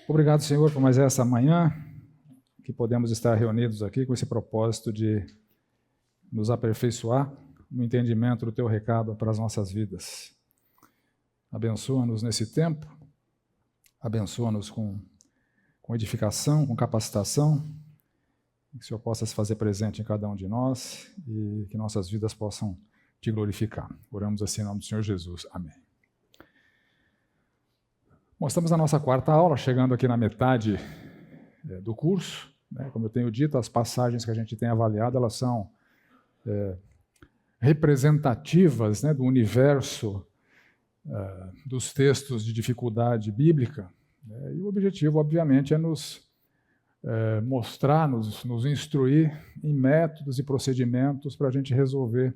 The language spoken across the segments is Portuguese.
Obrigado, Senhor, por mais essa manhã que podemos estar reunidos aqui com esse propósito de nos aperfeiçoar no entendimento do Teu recado para as nossas vidas. Abençoa-nos nesse tempo, abençoa-nos com edificação, com capacitação, que o Senhor possa se fazer presente em cada um de nós e que nossas vidas possam Te glorificar. Oramos assim em nome do Senhor Jesus. Amém. Bom, estamos na nossa quarta aula, chegando aqui na metade do curso. Como eu tenho dito, as passagens que a gente tem avaliado, elas são representativas do universo dos textos de dificuldade bíblica. E o objetivo, obviamente, é nos mostrar, nos instruir em métodos e procedimentos para a gente resolver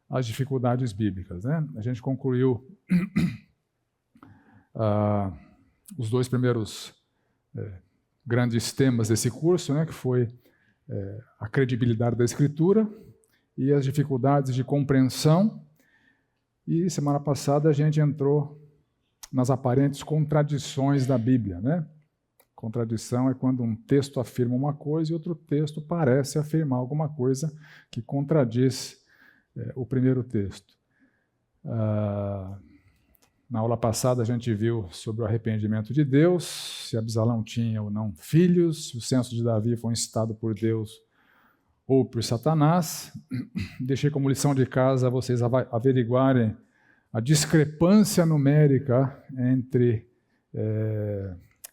as dificuldades bíblicas. A gente concluiu os dois primeiros grandes temas desse curso, que foi a credibilidade da Escritura e as dificuldades de compreensão. E semana passada a gente entrou nas aparentes contradições da Bíblia. Contradição é quando um texto afirma uma coisa e outro texto parece afirmar alguma coisa que contradiz o primeiro texto. Na aula passada a gente viu sobre o arrependimento de Deus, se Absalão tinha ou não filhos, se o censo de Davi foi incitado por Deus ou por Satanás. Deixei como lição de casa vocês averiguarem a discrepância numérica entre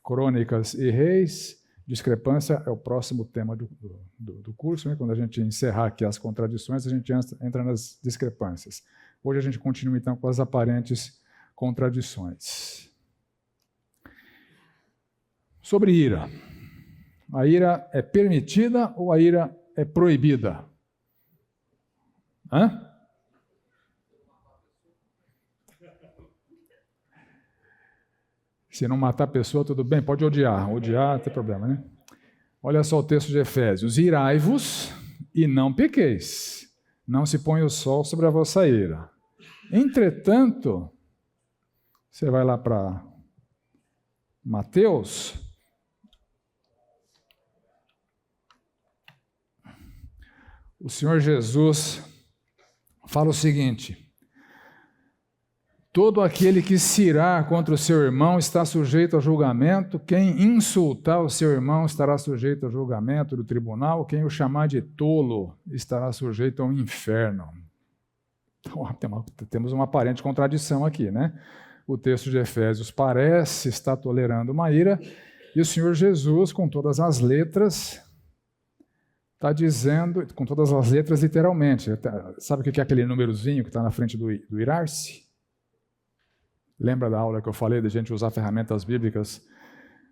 Crônicas e Reis. Discrepância é o próximo tema do curso. Quando a gente encerrar aqui as contradições, a gente entra nas discrepâncias. Hoje a gente continua então com as aparentes contradições. Sobre ira. A ira é permitida ou a ira é proibida? Se não matar a pessoa, tudo bem, pode odiar. Odiar, não tem problema, Olha só o texto de Efésios. Irai-vos e não pequeis. Não se ponha o sol sobre a vossa ira. Entretanto, você vai lá para Mateus. O Senhor Jesus fala o seguinte: todo aquele que se irar contra o seu irmão está sujeito a julgamento. Quem insultar o seu irmão estará sujeito a julgamento do tribunal. Quem o chamar de tolo estará sujeito ao inferno. Então, temos uma aparente contradição aqui, O texto de Efésios parece estar tolerando uma ira, e o Senhor Jesus, com todas as letras, está dizendo, com todas as letras literalmente. Sabe o que é aquele númerozinho que está na frente do irar-se? Lembra da aula que eu falei de a gente usar ferramentas bíblicas,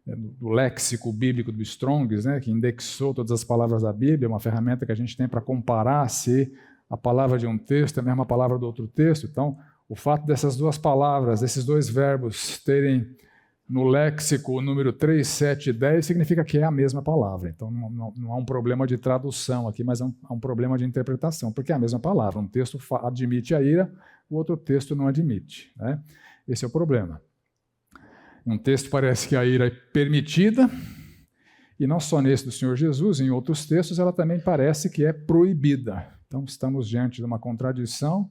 do léxico bíblico do Strong's, que indexou todas as palavras da Bíblia, uma ferramenta que a gente tem para comparar se a palavra de um texto é a mesma palavra do outro texto. Então, o fato dessas duas palavras, desses dois verbos terem no léxico o número 3, 7 e 10, significa que é a mesma palavra. Então, não há um problema de tradução aqui, mas há um problema de interpretação, porque é a mesma palavra. Um texto admite a ira, o outro texto não admite. Esse é o problema. Um texto parece que a ira é permitida, e não só nesse do Senhor Jesus, em outros textos ela também parece que é proibida. Então, estamos diante de uma contradição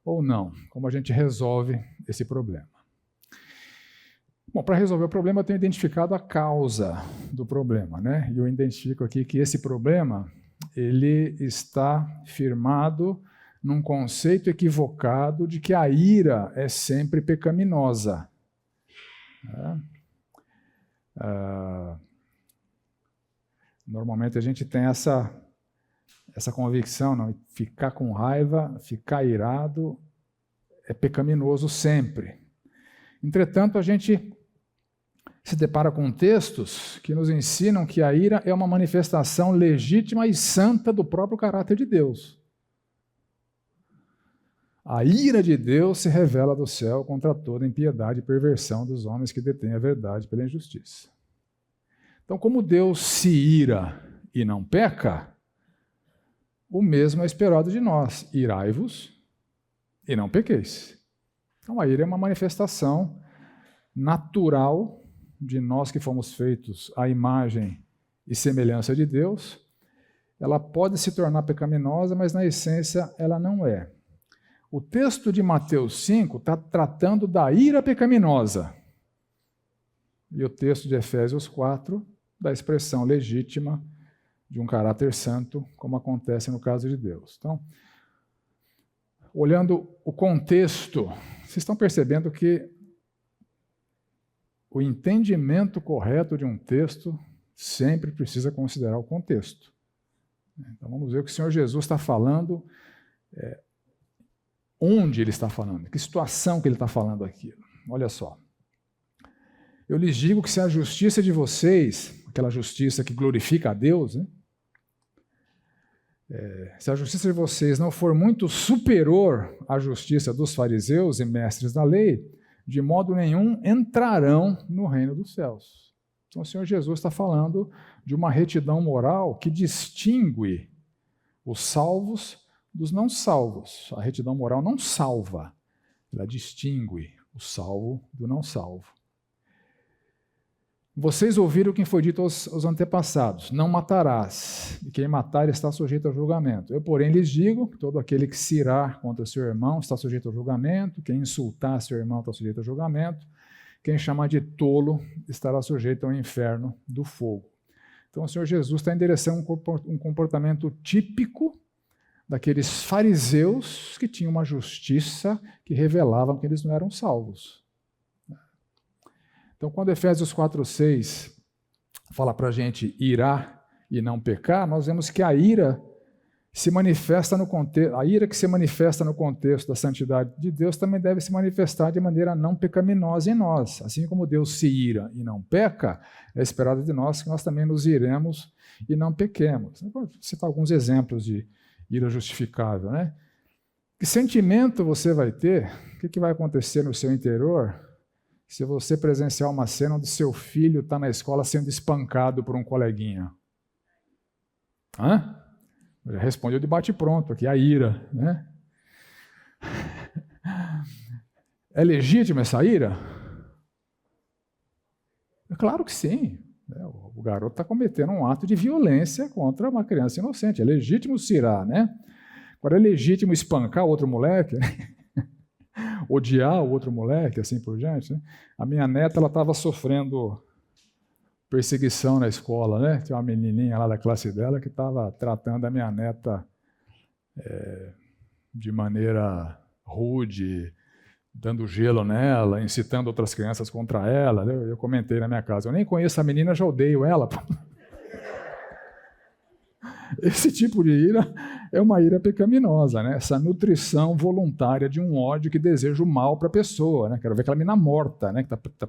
ou não? Como a gente resolve esse problema? Bom, para resolver o problema, eu tenho identificado a causa do problema, E eu identifico aqui que esse problema, ele está firmado num conceito equivocado de que a ira é sempre pecaminosa. Normalmente a gente tem essa convicção, não? Ficar com raiva, ficar irado é pecaminoso sempre. Entretanto, a gente se depara com textos que nos ensinam que a ira é uma manifestação legítima e santa do próprio caráter de Deus. A ira de Deus se revela do céu contra toda impiedade e perversão dos homens que detêm a verdade pela injustiça. Então, como Deus se ira e não peca, o mesmo é esperado de nós. Irai-vos e não pequeis. Então, a ira é uma manifestação natural de nós que fomos feitos à imagem e semelhança de Deus, ela pode se tornar pecaminosa, mas na essência ela não é. O texto de Mateus 5 está tratando da ira pecaminosa. E o texto de Efésios 4 da expressão legítima de um caráter santo, como acontece no caso de Deus. Então, olhando o contexto, vocês estão percebendo que o entendimento correto de um texto sempre precisa considerar o contexto. Então vamos ver o que o Senhor Jesus está falando, onde Ele está falando, que situação que Ele está falando aqui. Olha só. Eu lhes digo que se a justiça de vocês, aquela justiça que glorifica a Deus, né? Se a justiça de vocês não for muito superior à justiça dos fariseus e mestres da lei, de modo nenhum entrarão no reino dos céus. Então o Senhor Jesus está falando de uma retidão moral que distingue os salvos dos não salvos. A retidão moral não salva, ela distingue o salvo do não salvo. Vocês ouviram o que foi dito aos antepassados: não matarás, e quem matar está sujeito a julgamento. Eu, porém, lhes digo que todo aquele que se irá contra seu irmão está sujeito a julgamento, quem insultar seu irmão está sujeito a julgamento, quem chamar de tolo estará sujeito ao inferno do fogo. Então o Senhor Jesus está endereçando um comportamento típico daqueles fariseus que tinham uma justiça que revelava que eles não eram salvos. Então, quando Efésios 4:6 fala para a gente irar e não pecar, nós vemos que a ira se manifesta no contexto, a ira que se manifesta no contexto da santidade de Deus também deve se manifestar de maneira não pecaminosa em nós. Assim como Deus se ira e não peca, é esperado de nós que nós também nos iremos e não pequemos. Vou citar alguns exemplos de ira justificável, né? Que sentimento você vai ter? O que vai acontecer no seu interior se você presenciar uma cena onde seu filho está na escola sendo espancado por um coleguinha? Hã? Já respondeu de bate-pronto aqui, a ira, né? É legítima essa ira? É claro que sim. O garoto está cometendo um ato de violência contra uma criança inocente. É legítimo se irar, né? Agora, é legítimo espancar outro moleque, né? Odiar o outro moleque, assim por diante, né? A minha neta, ela estava sofrendo perseguição na escola, né? Tinha uma menininha lá da classe dela que estava tratando a minha neta de maneira rude, dando gelo nela, incitando outras crianças contra ela. Eu comentei na minha casa, eu nem conheço a menina, já odeio ela. Esse tipo de ira é uma ira pecaminosa, né? Essa nutrição voluntária de um ódio que deseja o mal para a pessoa, né? Quero ver aquela menina morta, né? Que está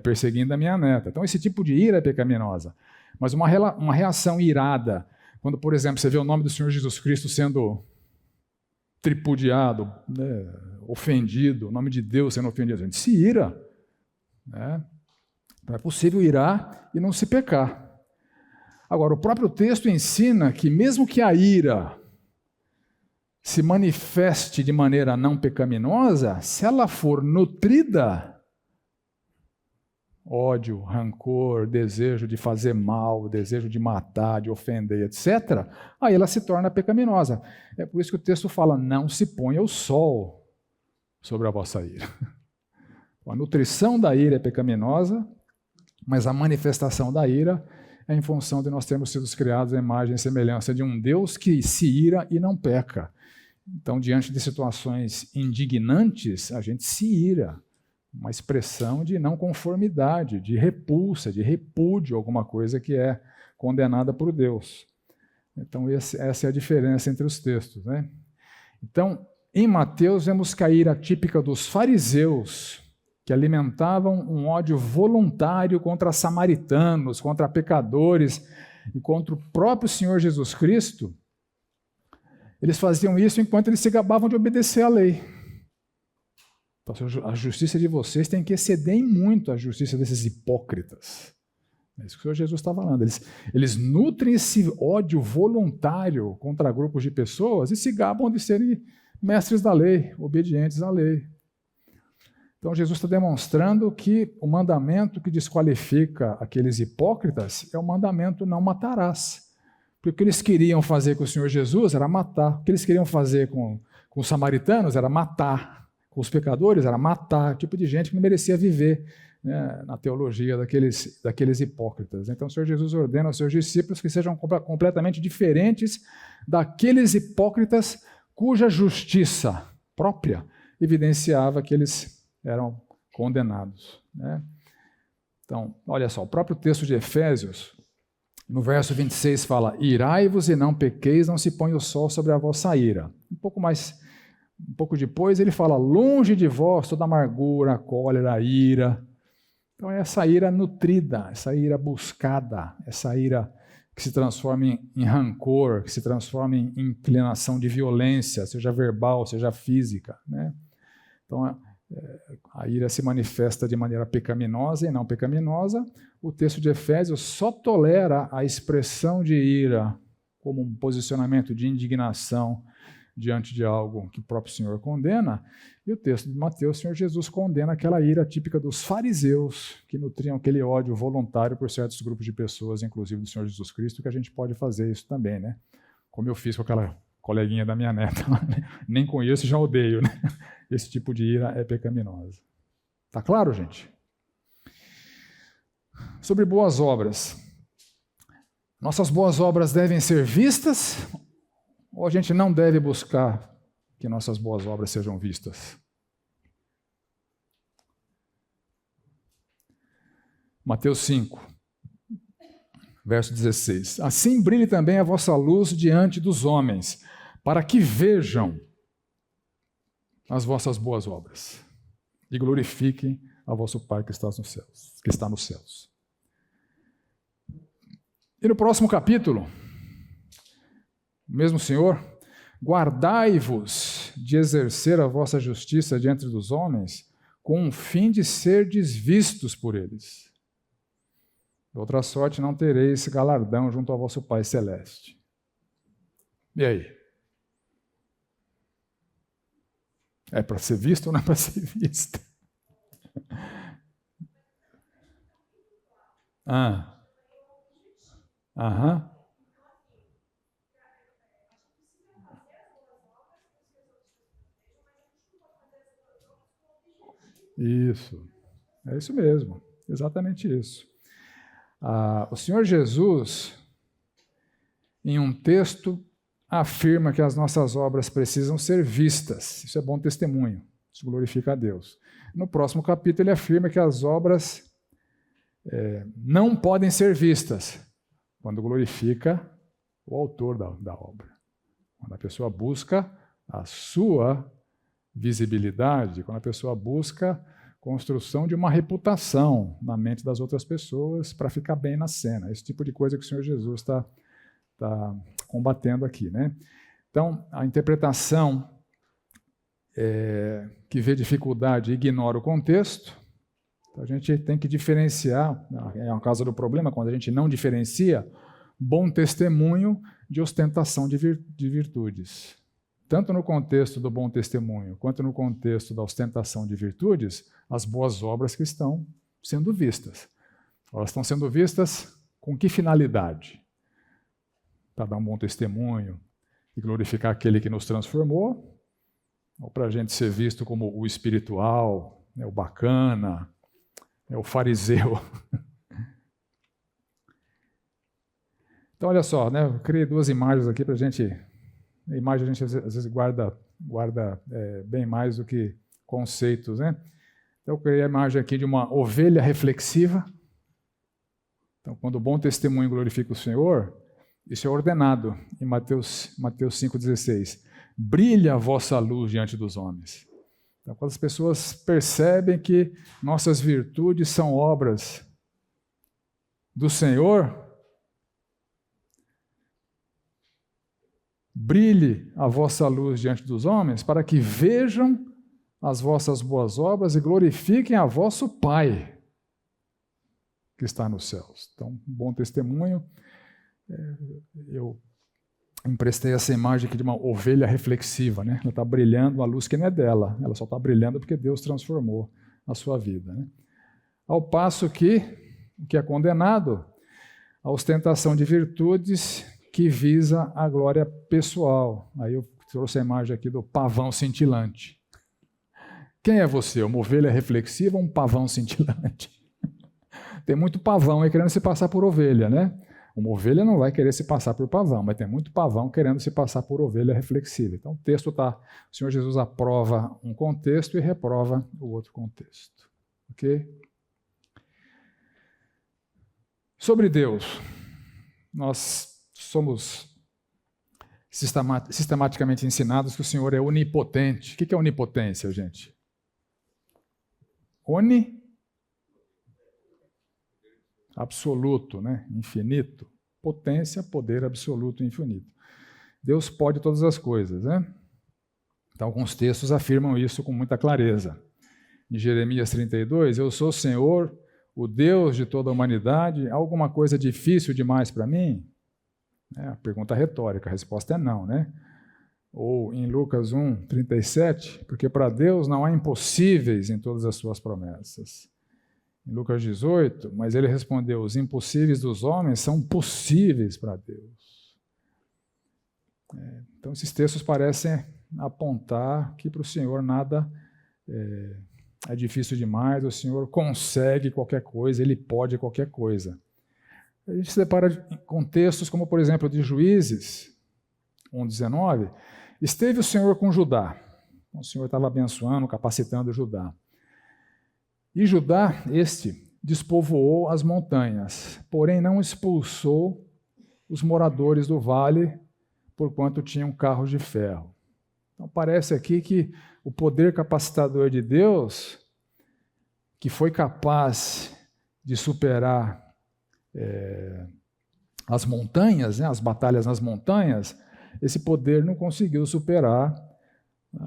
perseguindo a minha neta. Então, esse tipo de ira é pecaminosa. Mas uma reação irada, quando, por exemplo, você vê o nome do Senhor Jesus Cristo sendo tripudiado, né? Ofendido, o nome de Deus sendo ofendido, a gente se ira, né? Então, é possível irar e não se pecar. Agora, o próprio texto ensina que mesmo que a ira se manifeste de maneira não pecaminosa, se ela for nutrida, ódio, rancor, desejo de fazer mal, desejo de matar, de ofender, etc., aí ela se torna pecaminosa. É por isso que o texto fala, não se ponha o sol sobre a vossa ira. A nutrição da ira é pecaminosa, mas a manifestação da ira é em função de nós termos sido criados à imagem e semelhança de um Deus que se ira e não peca. Então, diante de situações indignantes, a gente se ira. Uma expressão de não conformidade, de repulsa, de repúdio a alguma coisa que é condenada por Deus. Então, essa é a diferença entre os textos, né? Então, em Mateus, vemos que a ira típica dos fariseus, que alimentavam um ódio voluntário contra samaritanos, contra pecadores e contra o próprio Senhor Jesus Cristo, eles faziam isso enquanto eles se gabavam de obedecer à lei. Então, a justiça de vocês tem que exceder em muito a justiça desses hipócritas. É isso que o Senhor Jesus está falando. Eles nutrem esse ódio voluntário contra grupos de pessoas e se gabam de serem mestres da lei, obedientes à lei. Então, Jesus está demonstrando que o mandamento que desqualifica aqueles hipócritas é o mandamento não matarás. Porque o que eles queriam fazer com o Senhor Jesus era matar. O que eles queriam fazer com os samaritanos era matar. Com os pecadores era matar. Tipo de gente que não merecia viver, né, na teologia daqueles hipócritas. Então, o Senhor Jesus ordena aos seus discípulos que sejam completamente diferentes daqueles hipócritas cuja justiça própria evidenciava que eles eram condenados, né? Então, olha só, o próprio texto de Efésios, no verso 26, fala: irai-vos e não pequeis, não se põe o sol sobre a vossa ira. Um pouco depois, ele fala: longe de vós toda amargura, cólera, ira. Então, é essa ira nutrida, essa ira buscada, essa ira que se transforma em rancor, que se transforma em inclinação de violência, seja verbal, seja física, né? Então, a ira se manifesta de maneira pecaminosa e não pecaminosa. O texto de Efésios só tolera a expressão de ira como um posicionamento de indignação diante de algo que o próprio Senhor condena. E o texto de Mateus, o Senhor Jesus condena aquela ira típica dos fariseus, que nutriam aquele ódio voluntário por certos grupos de pessoas, inclusive do Senhor Jesus Cristo, que a gente pode fazer isso também, né? Como eu fiz com aquela coleguinha da minha neta, nem conheço e já odeio, né? Esse tipo de ira é pecaminosa. Tá claro, gente? Sobre boas obras. Nossas boas obras devem ser vistas ou a gente não deve buscar que nossas boas obras sejam vistas? Mateus 5, verso 16. Assim brilhe também a vossa luz diante dos homens, para que vejam as vossas boas obras e glorifiquem a vosso Pai que está nos céus. E no próximo capítulo, o mesmo Senhor: guardai-vos de exercer a vossa justiça diante dos homens, com o fim de serdes vistos por eles. De outra sorte não tereis galardão junto ao vosso Pai celeste. E aí? É para ser visto ou não é para ser visto? Aham. Isso. É isso mesmo. Exatamente isso. O Senhor Jesus, em um texto, afirma que as nossas obras precisam ser vistas. Isso é bom testemunho. Isso glorifica a Deus. No próximo capítulo, ele afirma que as obras não podem ser vistas, quando glorifica o autor da obra. Quando a pessoa busca a sua visibilidade, quando a pessoa busca construção de uma reputação na mente das outras pessoas para ficar bem na cena. Esse tipo de coisa que o Senhor Jesus está combatendo aqui, né? Então, a interpretação que vê dificuldade e ignora o contexto, a gente tem que diferenciar, é uma causa do problema, quando a gente não diferencia bom testemunho de ostentação de virtudes. Tanto no contexto do bom testemunho, quanto no contexto da ostentação de virtudes, as boas obras que estão sendo vistas. Elas estão sendo vistas com que finalidade? Para dar um bom testemunho e glorificar aquele que nos transformou, ou para a gente ser visto como o espiritual, o bacana, o fariseu. Então, olha só, né? Eu criei duas imagens aqui para a gente. A imagem a gente às vezes guarda bem mais do que conceitos, né? Então, eu criei a imagem aqui de uma ovelha reflexiva. Então, quando o bom testemunho glorifica o Senhor, isso é ordenado em Mateus 5,16. Brilha a vossa luz diante dos homens. Então, quando as pessoas percebem que nossas virtudes são obras do Senhor, brilhe a vossa luz diante dos homens, para que vejam as vossas boas obras e glorifiquem a vosso Pai que está nos céus. Então, um bom testemunho. Eu emprestei essa imagem aqui de uma ovelha reflexiva, né? Ela está brilhando uma luz que não é dela, ela só está brilhando porque Deus transformou a sua vida, né? Ao passo que o que é condenado, a ostentação de virtudes que visa a glória pessoal. Aí eu trouxe a imagem aqui do pavão cintilante. Quem é você? Uma ovelha reflexiva ou um pavão cintilante? Tem muito pavão aí querendo se passar por ovelha, né? Uma ovelha não vai querer se passar por pavão, mas tem muito pavão querendo se passar por ovelha reflexiva. Então o texto está, o Senhor Jesus aprova um contexto e reprova o outro contexto. Ok? Sobre Deus, nós somos sistematicamente ensinados que o Senhor é onipotente. O que é onipotência, gente? Absoluto, né? Infinito. Potência, poder absoluto e infinito. Deus pode todas as coisas, né? Então, alguns textos afirmam isso com muita clareza. Em Jeremias 32, eu sou o Senhor, o Deus de toda a humanidade. Há alguma coisa difícil demais para mim? A pergunta retórica, a resposta é não, né? Ou em Lucas 1, 37, porque para Deus não há impossíveis em todas as suas promessas. Em Lucas 18, mas ele respondeu, os impossíveis dos homens são possíveis para Deus. Então esses textos parecem apontar que para o Senhor nada é difícil demais, o Senhor consegue qualquer coisa, Ele pode qualquer coisa. A gente se depara com textos como, por exemplo, de Juízes 1:19, esteve o Senhor com Judá. O Senhor estava abençoando, capacitando Judá. E Judá, despovoou as montanhas, porém não expulsou os moradores do vale, porquanto tinham carros de ferro. Então parece aqui que o poder capacitador de Deus, que foi capaz de superar as montanhas, né, as batalhas nas montanhas, esse poder não conseguiu superar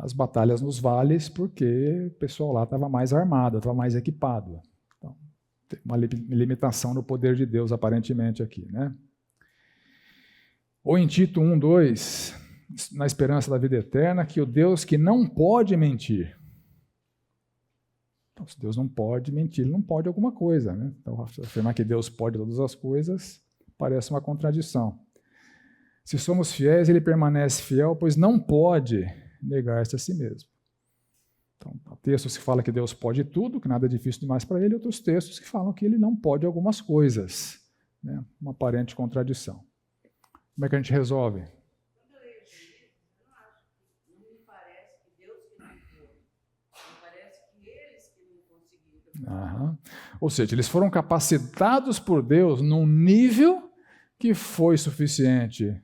as batalhas nos vales, porque o pessoal lá estava mais armado, estava mais equipado. Então, tem uma limitação no poder de Deus, aparentemente, aqui, né? Ou em Tito 1:2, na esperança da vida eterna, que o Deus que não pode mentir. Então, se Deus não pode mentir, ele não pode alguma coisa, né? Então, afirmar que Deus pode todas as coisas parece uma contradição. Se somos fiéis, ele permanece fiel, pois não pode negar-se a si mesmo. Então, há textos que falam que Deus pode tudo, que nada é difícil demais para ele, e outros textos que falam que ele não pode algumas coisas, né? Uma aparente contradição. Como é que a gente resolve? Quando eu leio isso, não me parece que Deus que não pôde, me parece que eles que não conseguiram. Ou seja, eles foram capacitados por Deus num nível que foi suficiente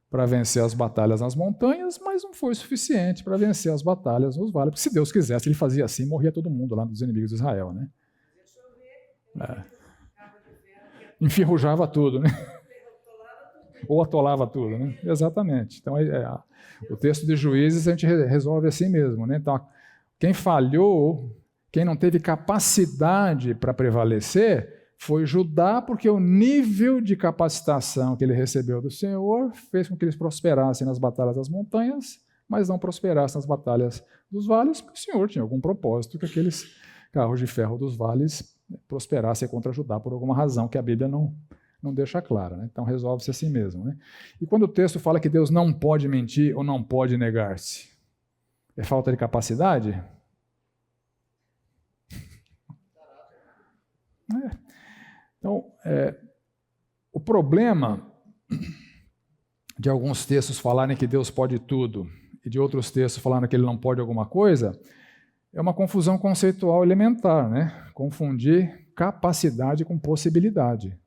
para vencer as batalhas nas montanhas, mas não foi suficiente para vencer as batalhas nos vales, porque se Deus quisesse, ele fazia assim, morria todo mundo lá dos inimigos de Israel, né? Enferrujava tudo, né? Ou atolava tudo, né? Exatamente. Então, o texto de Juízes a gente resolve assim mesmo, né? Então, quem falhou, quem não teve capacidade para prevalecer, foi Judá, porque o nível de capacitação que ele recebeu do Senhor fez com que eles prosperassem nas batalhas das montanhas, mas não prosperassem nas batalhas dos vales, porque o Senhor tinha algum propósito que aqueles carros de ferro dos vales prosperassem contra Judá por alguma razão que a Bíblia não deixa clara, né? Então resolve-se assim mesmo, né? E quando o texto fala que Deus não pode mentir ou não pode negar-se, é falta de capacidade? Então, o problema de alguns textos falarem que Deus pode tudo e de outros textos falarem que ele não pode alguma coisa é uma confusão conceitual elementar, né? Confundir capacidade com possibilidade.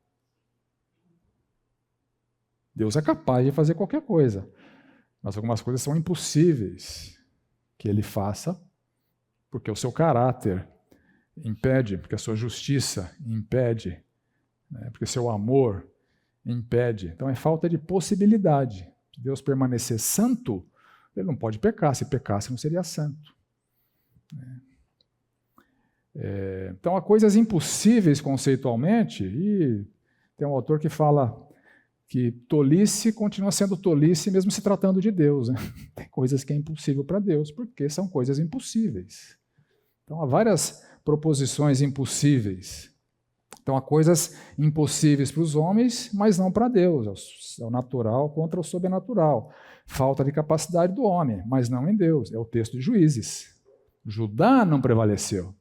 Deus é capaz de fazer qualquer coisa, mas algumas coisas são impossíveis que ele faça, porque o seu caráter impede, porque a sua justiça impede, né? Porque o seu amor impede. Então é falta de possibilidade. Se Deus permanecer santo, ele não pode pecar. Se pecasse, não seria santo. Então há coisas impossíveis conceitualmente, e tem um autor que fala que tolice continua sendo tolice mesmo se tratando de Deus, né? Tem coisas que é impossível para Deus, porque são coisas impossíveis. Então há várias proposições impossíveis. Então, há coisas impossíveis para os homens, mas não para Deus. É o natural contra o sobrenatural. Falta de capacidade do homem, mas não em Deus. É o texto de Juízes. Judá não prevaleceu.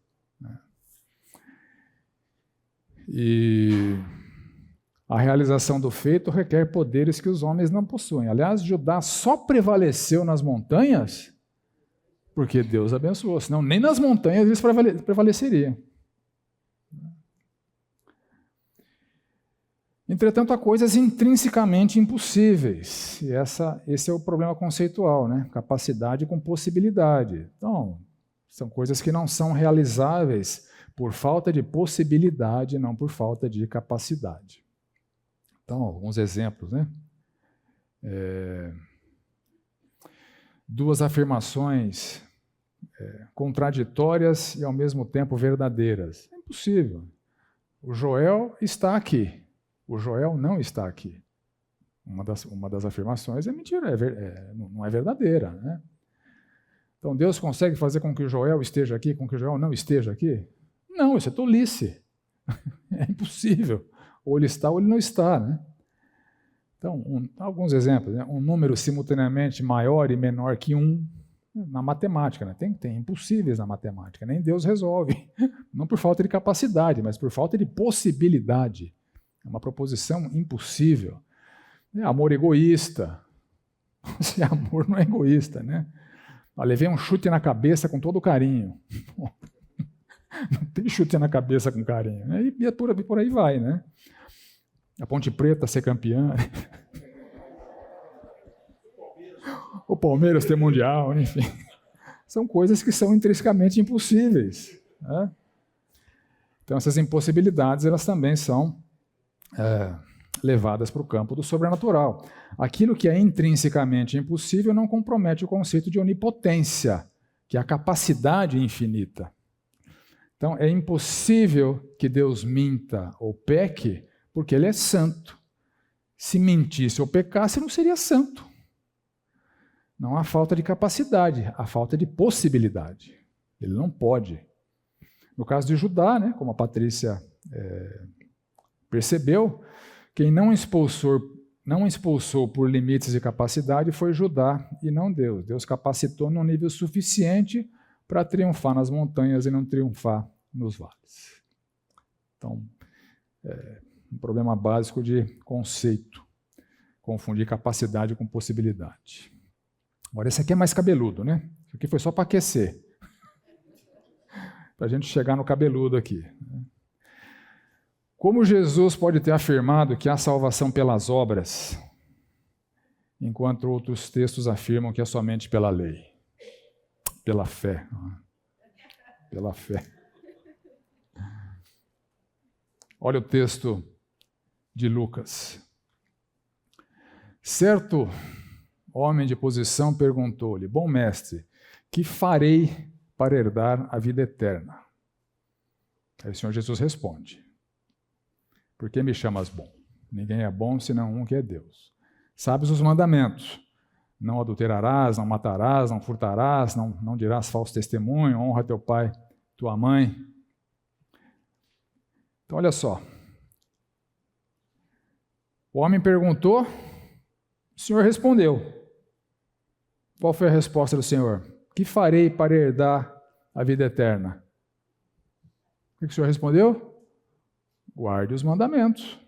E a realização do feito requer poderes que os homens não possuem. Aliás, Judá só prevaleceu nas montanhas porque Deus abençoou. Senão, nem nas montanhas eles prevaleceriam. Entretanto, há coisas intrinsecamente impossíveis. E esse é o problema conceitual, né? Capacidade com possibilidade. Então, são coisas que não são realizáveis por falta de possibilidade, não por falta de capacidade. Então, alguns exemplos, né? Duas afirmações contraditórias e ao mesmo tempo verdadeiras. É impossível. O Joel está aqui. O Joel não está aqui. Uma das afirmações é mentira, não é verdadeira, né? Então, Deus consegue fazer com que o Joel esteja aqui, com que o Joel não esteja aqui? Não, isso é tolice. É impossível. Ou ele está ou ele não está, né? Então, alguns exemplos. Né? Um número simultaneamente maior e menor que 1 na matemática. Né? Tem impossíveis na matemática. Nem Deus resolve. Não por falta de capacidade, mas por falta de possibilidade. É uma proposição impossível. Amor egoísta. Esse amor não é egoísta, né? Eu levei um chute na cabeça com todo carinho. Não tem chute na cabeça com carinho. E por aí vai, né? A Ponte Preta ser campeã. O Palmeiras ter mundial, enfim. São coisas que são intrinsecamente impossíveis. Né? Então, essas impossibilidades, elas também são levadas para o campo do sobrenatural. Aquilo que é intrinsecamente impossível não compromete o conceito de onipotência, que é a capacidade infinita. Então, é impossível que Deus minta ou peque, porque Ele é santo. Se mentisse ou pecasse, não seria santo. Não há falta de capacidade, há falta de possibilidade. Ele não pode. No caso de Judá, né, como a Patrícia percebeu, quem não expulsou por limites de capacidade foi Judá e não Deus. Deus capacitou num nível suficiente para triunfar nas montanhas e não triunfar nos vales. Então, um problema básico de conceito. Confundir capacidade com possibilidade. Agora, esse aqui é mais cabeludo, né? Isso aqui foi só para aquecer. Para a gente chegar no cabeludo aqui. Como Jesus pode ter afirmado que há salvação pelas obras, enquanto outros textos afirmam que é somente pela lei? Pela fé. Pela fé. Olha o texto de Lucas. Certo homem de posição perguntou-lhe: Bom mestre, que farei para herdar a vida eterna? Aí o Senhor Jesus responde: Por que me chamas bom? Ninguém é bom senão um que é Deus. Sabes os mandamentos: não adulterarás, não matarás, não furtarás, não dirás falso testemunho, honra teu pai, tua mãe. Então, olha só. O homem perguntou, o Senhor respondeu. Qual foi a resposta do Senhor? Que farei para herdar a vida eterna? O que o Senhor respondeu? Guarde os mandamentos.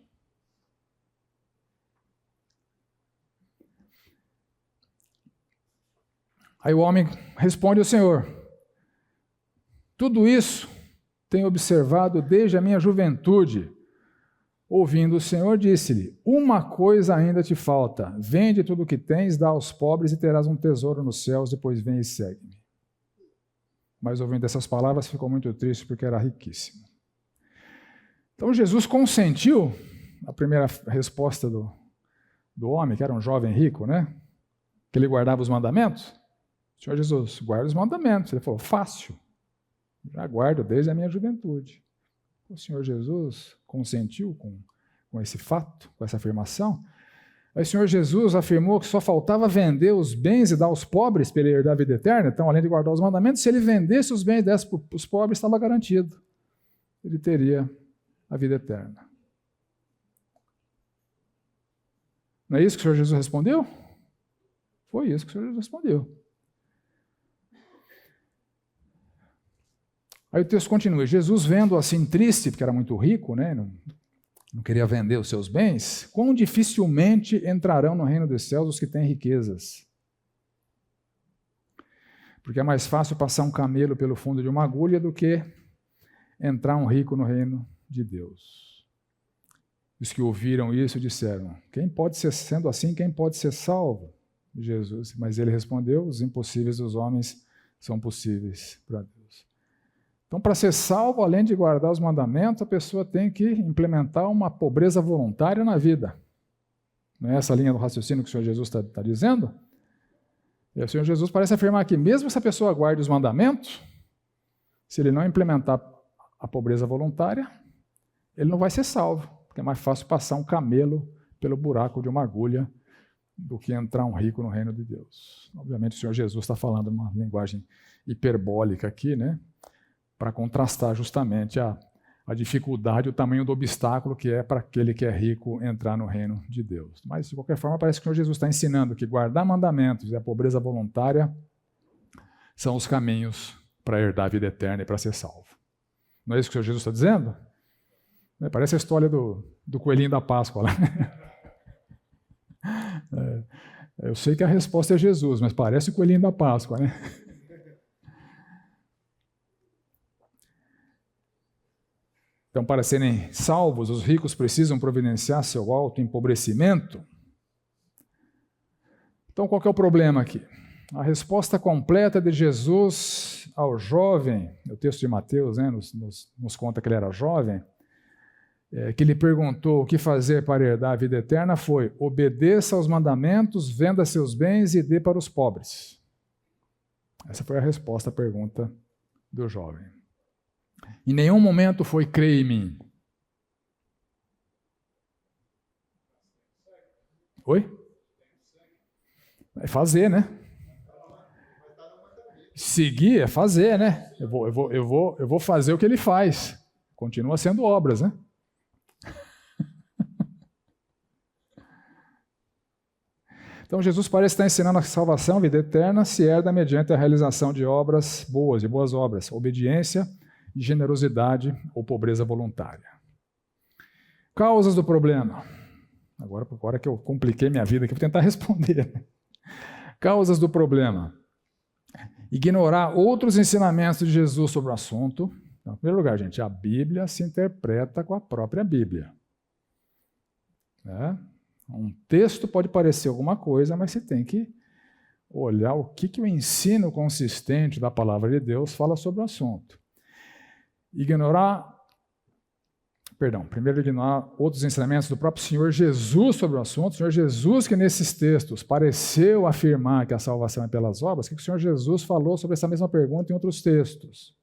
Aí o homem responde ao Senhor: Tudo isso tenho observado desde a minha juventude. Ouvindo o Senhor, disse-lhe: Uma coisa ainda te falta. Vende tudo o que tens, dá aos pobres e terás um tesouro nos céus, depois vem e segue-me. Mas ouvindo essas palavras, ficou muito triste porque era riquíssimo. Então Jesus consentiu, a primeira resposta do homem, que era um jovem rico, né? Que ele guardava os mandamentos. Senhor Jesus, guarda os mandamentos. Ele falou: Fácil. Já guardo desde a minha juventude. O Senhor Jesus consentiu com esse fato, com essa afirmação. Aí o Senhor Jesus afirmou que só faltava vender os bens e dar aos pobres para ele herdar a vida eterna. Então, além de guardar os mandamentos, se ele vendesse os bens e desse para os pobres, estava garantido. Ele teria a vida eterna. Não é isso que o Senhor Jesus respondeu? Foi isso que o Senhor Jesus respondeu. Aí o texto continua. Jesus, vendo assim triste, porque era muito rico, né? Não queria vender os seus bens, quão dificilmente entrarão no reino dos céus os que têm riquezas. Porque é mais fácil passar um camelo pelo fundo de uma agulha do que entrar um rico no reino de Deus. Os que ouviram isso disseram, quem pode ser, sendo assim, quem pode ser salvo? Jesus, mas ele respondeu, os impossíveis dos homens são possíveis para Deus. Então, para ser salvo, além de guardar os mandamentos, a pessoa tem que implementar uma pobreza voluntária na vida. Não é essa a linha do raciocínio que o Senhor Jesus está dizendo? E o Senhor Jesus parece afirmar que mesmo se a pessoa guarde os mandamentos, se ele não implementar a pobreza voluntária, ele não vai ser salvo, porque é mais fácil passar um camelo pelo buraco de uma agulha do que entrar um rico no reino de Deus. Obviamente o Senhor Jesus está falando uma linguagem hiperbólica aqui, né? Para contrastar justamente a dificuldade, o tamanho do obstáculo que é para aquele que é rico entrar no reino de Deus. Mas, de qualquer forma, parece que o Senhor Jesus está ensinando que guardar mandamentos e a pobreza voluntária são os caminhos para herdar a vida eterna e para ser salvo. Não é isso que o Senhor Jesus está dizendo? Parece a história do coelhinho da Páscoa lá. Eu sei que a resposta é Jesus, mas parece o coelhinho da Páscoa, né? Então, para serem salvos, os ricos precisam providenciar seu autoempobrecimento. Então, qual que é o problema aqui? A resposta completa de Jesus ao jovem, o texto de Mateus, né, nos conta que ele era jovem, que ele perguntou o que fazer para herdar a vida eterna, foi: obedeça aos mandamentos, venda seus bens e dê para os pobres. Essa foi a resposta à pergunta do jovem. Em nenhum momento foi crer em mim. Oi? É fazer, né? Seguir é fazer, né? Eu vou fazer o que ele faz. Continua sendo obras, né? Então Jesus parece estar ensinando a salvação, a vida eterna, se herda mediante a realização de obras boas, de boas obras, obediência, generosidade ou pobreza voluntária. Causas do problema. Agora que eu compliquei minha vida aqui, vou tentar responder. Causas do problema. Ignorar outros ensinamentos de Jesus sobre o assunto. Então, em primeiro lugar, gente, a Bíblia se interpreta com a própria Bíblia. Um texto pode parecer alguma coisa, mas você tem que olhar o que o ensino consistente da palavra de Deus fala sobre o assunto. Primeiro ignorar outros ensinamentos do próprio Senhor Jesus sobre o assunto. O Senhor Jesus, que nesses textos pareceu afirmar que a salvação é pelas obras, o que o Senhor Jesus falou sobre essa mesma pergunta em outros textos?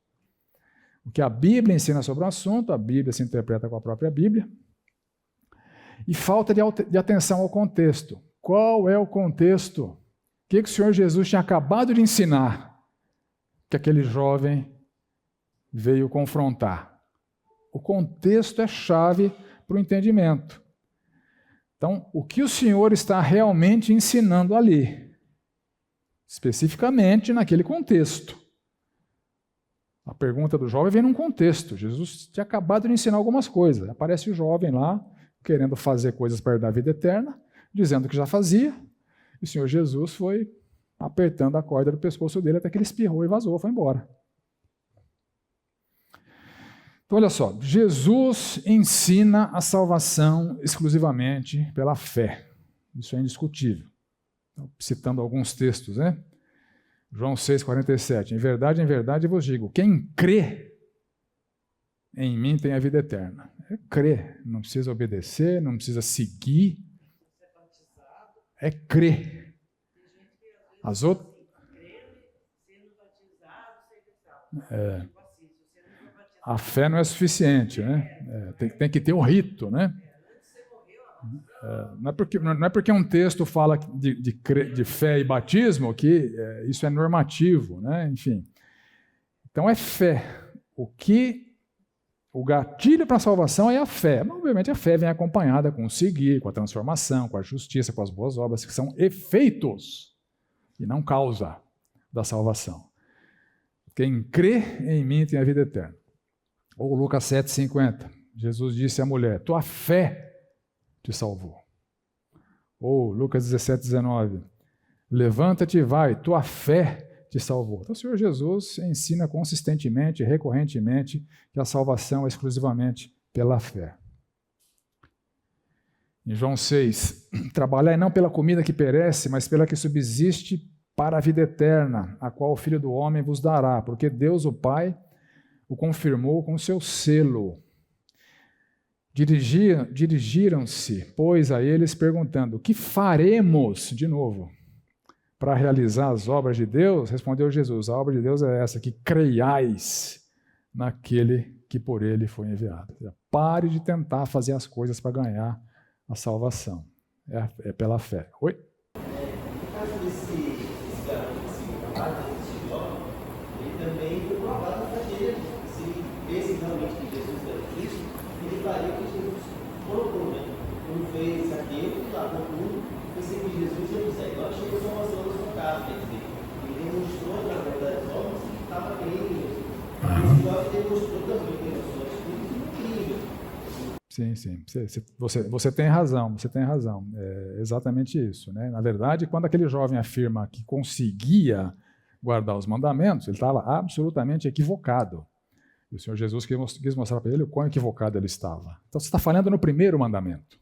O que a Bíblia ensina sobre o assunto, a Bíblia se interpreta com a própria Bíblia. E falta de atenção ao contexto. Qual é o contexto? O que o Senhor Jesus tinha acabado de ensinar que aquele jovem veio confrontar? O contexto é chave para o entendimento. Então, o que o Senhor está realmente ensinando ali? Especificamente naquele contexto. A pergunta do jovem vem num contexto. Jesus tinha acabado de ensinar algumas coisas. Aparece o jovem lá, querendo fazer coisas para dar a vida eterna, dizendo que já fazia, e o Senhor Jesus foi apertando a corda do pescoço dele até que ele espirrou e vazou, foi embora. Então, olha só, Jesus ensina a salvação exclusivamente pela fé. Isso é indiscutível. Então, citando alguns textos, né? João 6,47. Em verdade vos digo, quem crê em mim tem a vida eterna. É crer, não precisa obedecer, não precisa seguir. É crer. As outras... A fé não é suficiente, né? Tem que ter o rito, né? Não é porque um texto fala de fé e batismo que isso é normativo, né? Enfim. Então é fé. O gatilho para a salvação é a fé. Mas, obviamente, a fé vem acompanhada com o seguir, com a transformação, com a justiça, com as boas obras, que são efeitos e não causa da salvação. Quem crê em mim tem a vida eterna. Ou Lucas 7,50. Jesus disse à mulher: tua fé te salvou. Ou Lucas 17,19. Levanta-te e vai, tua fé te salvou. Então o Senhor Jesus ensina consistentemente, recorrentemente, que a salvação é exclusivamente pela fé. Em João 6, trabalhai não pela comida que perece, mas pela que subsiste para a vida eterna, a qual o Filho do Homem vos dará, porque Deus, o Pai, o confirmou com seu selo. Dirigiram-se, pois, a eles perguntando: o que faremos, de novo, para realizar as obras de Deus? Respondeu Jesus: a obra de Deus é essa, que creiais naquele que por ele foi enviado. Pare de tentar fazer as coisas para ganhar a salvação. É pela fé. Oi? No caso desse garoto, esse rapaz, esse jovem, ele também foi provado para ele. Se ele visse realmente que Jesus era Cristo, ele faria o que Jesus colocou, né? Quando fez aquilo, lavou tudo, foi seguir Jesus e José. Agora chegou só as obras no caso, quer dizer, ele demonstrou através das obras que estava crendo em Jesus. Esse jovem demonstrou também que ele foi incrível. Sim. Você tem razão, É exatamente isso, né? Na verdade, quando aquele jovem afirma que conseguia guardar os mandamentos, ele estava absolutamente equivocado. E o Senhor Jesus quis mostrar para ele o quão equivocado ele estava. Então você está falhando no primeiro mandamento.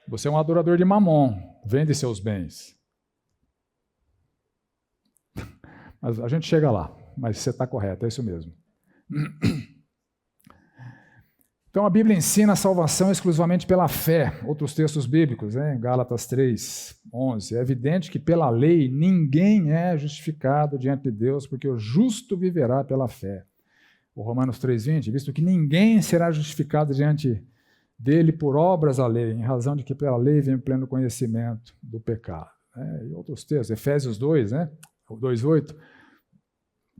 Você é um adorador de Mamon, vende seus bens. Mas a gente chega lá, mas você está correto, é isso mesmo. Então a Bíblia ensina a salvação exclusivamente pela fé. Outros textos bíblicos, né? Gálatas 3:11. É evidente que pela lei ninguém é justificado diante de Deus, porque o justo viverá pela fé. O Romanos 3:20, visto que ninguém será justificado diante dele por obras da lei, em razão de que pela lei vem o pleno conhecimento do pecado. E outros textos, Efésios 2, né? 2:8.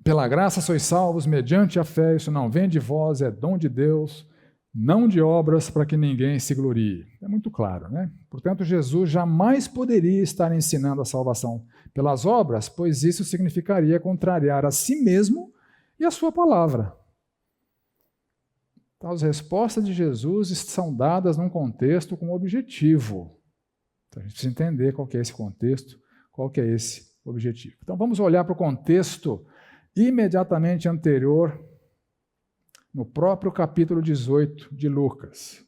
Pela graça sois salvos mediante a fé, isso não vem de vós, é dom de Deus, não de obras para que ninguém se glorie. É muito claro, né? Portanto, Jesus jamais poderia estar ensinando a salvação pelas obras, pois isso significaria contrariar a si mesmo e a sua palavra. Então, as respostas de Jesus são dadas num contexto com um objetivo. Então, a gente precisa entender qual que é esse contexto, qual que é esse objetivo. Então, vamos olhar para o contexto imediatamente anterior, no próprio capítulo 18 de Lucas.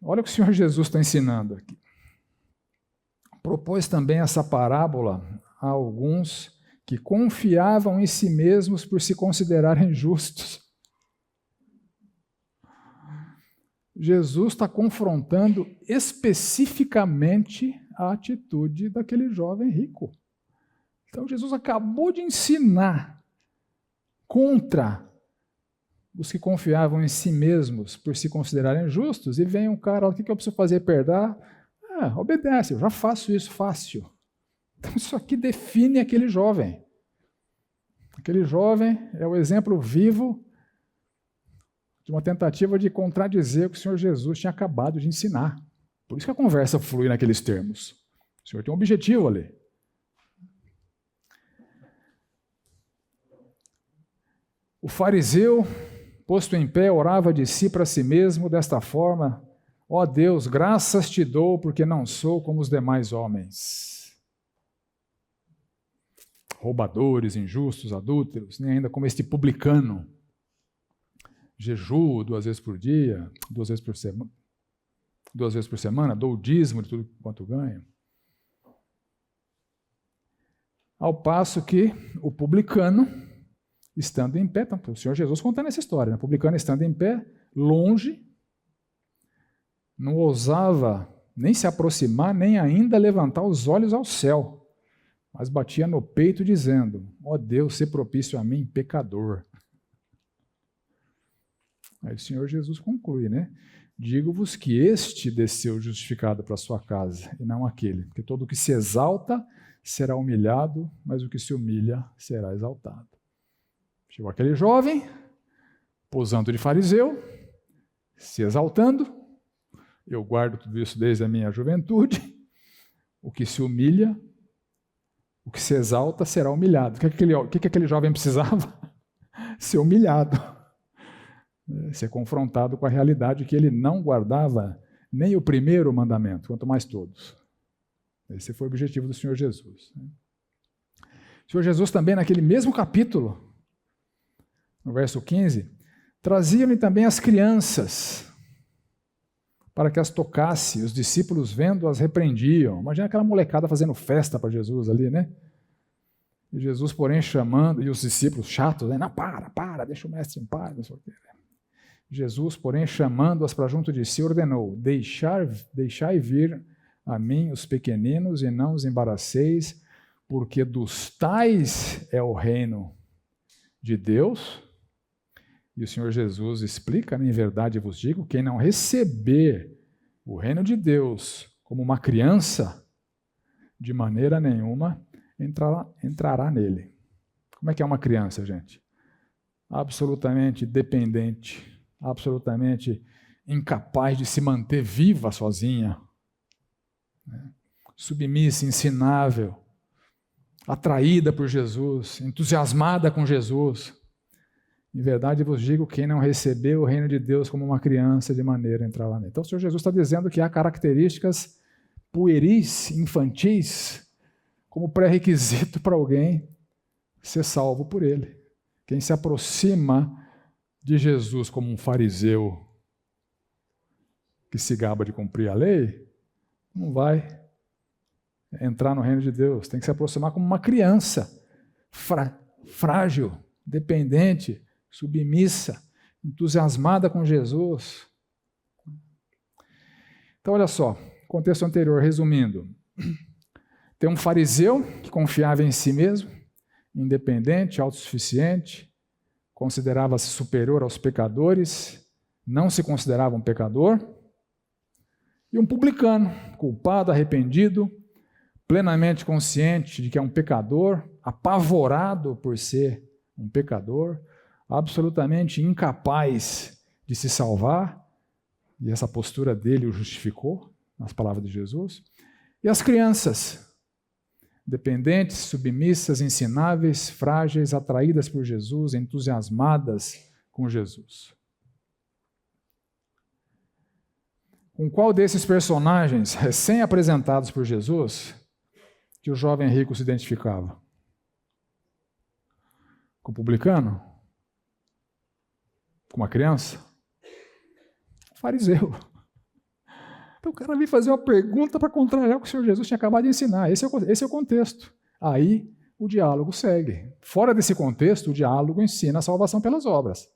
Olha o que o Senhor Jesus está ensinando aqui. Propôs também essa parábola a alguns que confiavam em si mesmos por se considerarem justos. Jesus está confrontando especificamente a atitude daquele jovem rico. Então, Jesus acabou de ensinar contra os que confiavam em si mesmos por se considerarem justos, e vem um cara, o que eu preciso fazer? Perdoar? Obedece, eu já faço isso fácil. Então, isso aqui define aquele jovem. Aquele jovem é o exemplo vivo de uma tentativa de contradizer o que o Senhor Jesus tinha acabado de ensinar. Por isso que a conversa flui naqueles termos. O Senhor tem um objetivo ali. O fariseu, posto em pé, orava de si para si mesmo desta forma: ó Deus, graças te dou, porque não sou como os demais homens. Roubadores, injustos, adúlteros, nem ainda como este publicano. Jejuo 2 vezes por dia, 2 vezes por semana, dou o dízimo de tudo quanto ganho. Ao passo que o publicano, estando em pé, então, o Senhor Jesus contando essa história, né? O publicano estando em pé, longe, não ousava nem se aproximar, nem ainda levantar os olhos ao céu, mas batia no peito dizendo: ó Deus, sê propício a mim, pecador. Aí o Senhor Jesus conclui, né? Digo-vos que este desceu justificado para a sua casa, e não aquele. Porque todo o que se exalta será humilhado, mas o que se humilha será exaltado. Chegou aquele jovem, posando de fariseu, se exaltando. Eu guardo tudo isso desde a minha juventude. O que se humilha, o que se exalta será humilhado. O que aquele jovem precisava? Ser humilhado. Ser confrontado com a realidade que ele não guardava nem o primeiro mandamento, quanto mais todos. Esse foi o objetivo do Senhor Jesus. O Senhor Jesus também, naquele mesmo capítulo, no verso 15, trazia-lhe também as crianças, para que as tocasse. Os discípulos, vendo, as repreendiam. Imagina aquela molecada fazendo festa para Jesus ali, né? E Jesus, porém, chamando, e os discípulos chatos, né? Não, para, deixa o mestre em paz, não sei o quê. Jesus, porém, chamando-as para junto de si, ordenou: deixai vir a mim os pequeninos e não os embaraceis, porque dos tais é o reino de Deus. E o Senhor Jesus explica, em verdade vos digo, quem não receber o reino de Deus como uma criança, de maneira nenhuma entrará nele. Como é que é uma criança, gente? Absolutamente dependente, absolutamente incapaz de se manter viva sozinha, né? Submissa, ensinável, atraída por Jesus, entusiasmada com Jesus. Em verdade vos digo, quem não recebeu o reino de Deus como uma criança, de maneira a entrar lá nele. Então o Senhor Jesus está dizendo que há características pueris, infantis, como pré-requisito para alguém ser salvo por ele. Quem se aproxima de Jesus como um fariseu que se gaba de cumprir a lei, não vai entrar no reino de Deus. Tem que se aproximar como uma criança, frágil, dependente, submissa, entusiasmada com Jesus. Então, olha só, contexto anterior, resumindo. Tem um fariseu que confiava em si mesmo, independente, autossuficiente, considerava-se superior aos pecadores, não se considerava um pecador. E um publicano, culpado, arrependido, plenamente consciente de que é um pecador, apavorado por ser um pecador, absolutamente incapaz de se salvar, e essa postura dele o justificou, nas palavras de Jesus. E as crianças, dependentes, submissas, ensináveis, frágeis, atraídas por Jesus, entusiasmadas com Jesus. Com qual desses personagens recém-apresentados por Jesus que o jovem rico se identificava? Com o publicano? Com uma criança? Fariseu. Então o cara veio fazer uma pergunta para contrariar o que o Senhor Jesus tinha acabado de ensinar. Esse é o contexto. Aí o diálogo segue. Fora desse contexto, o diálogo ensina a salvação pelas obras.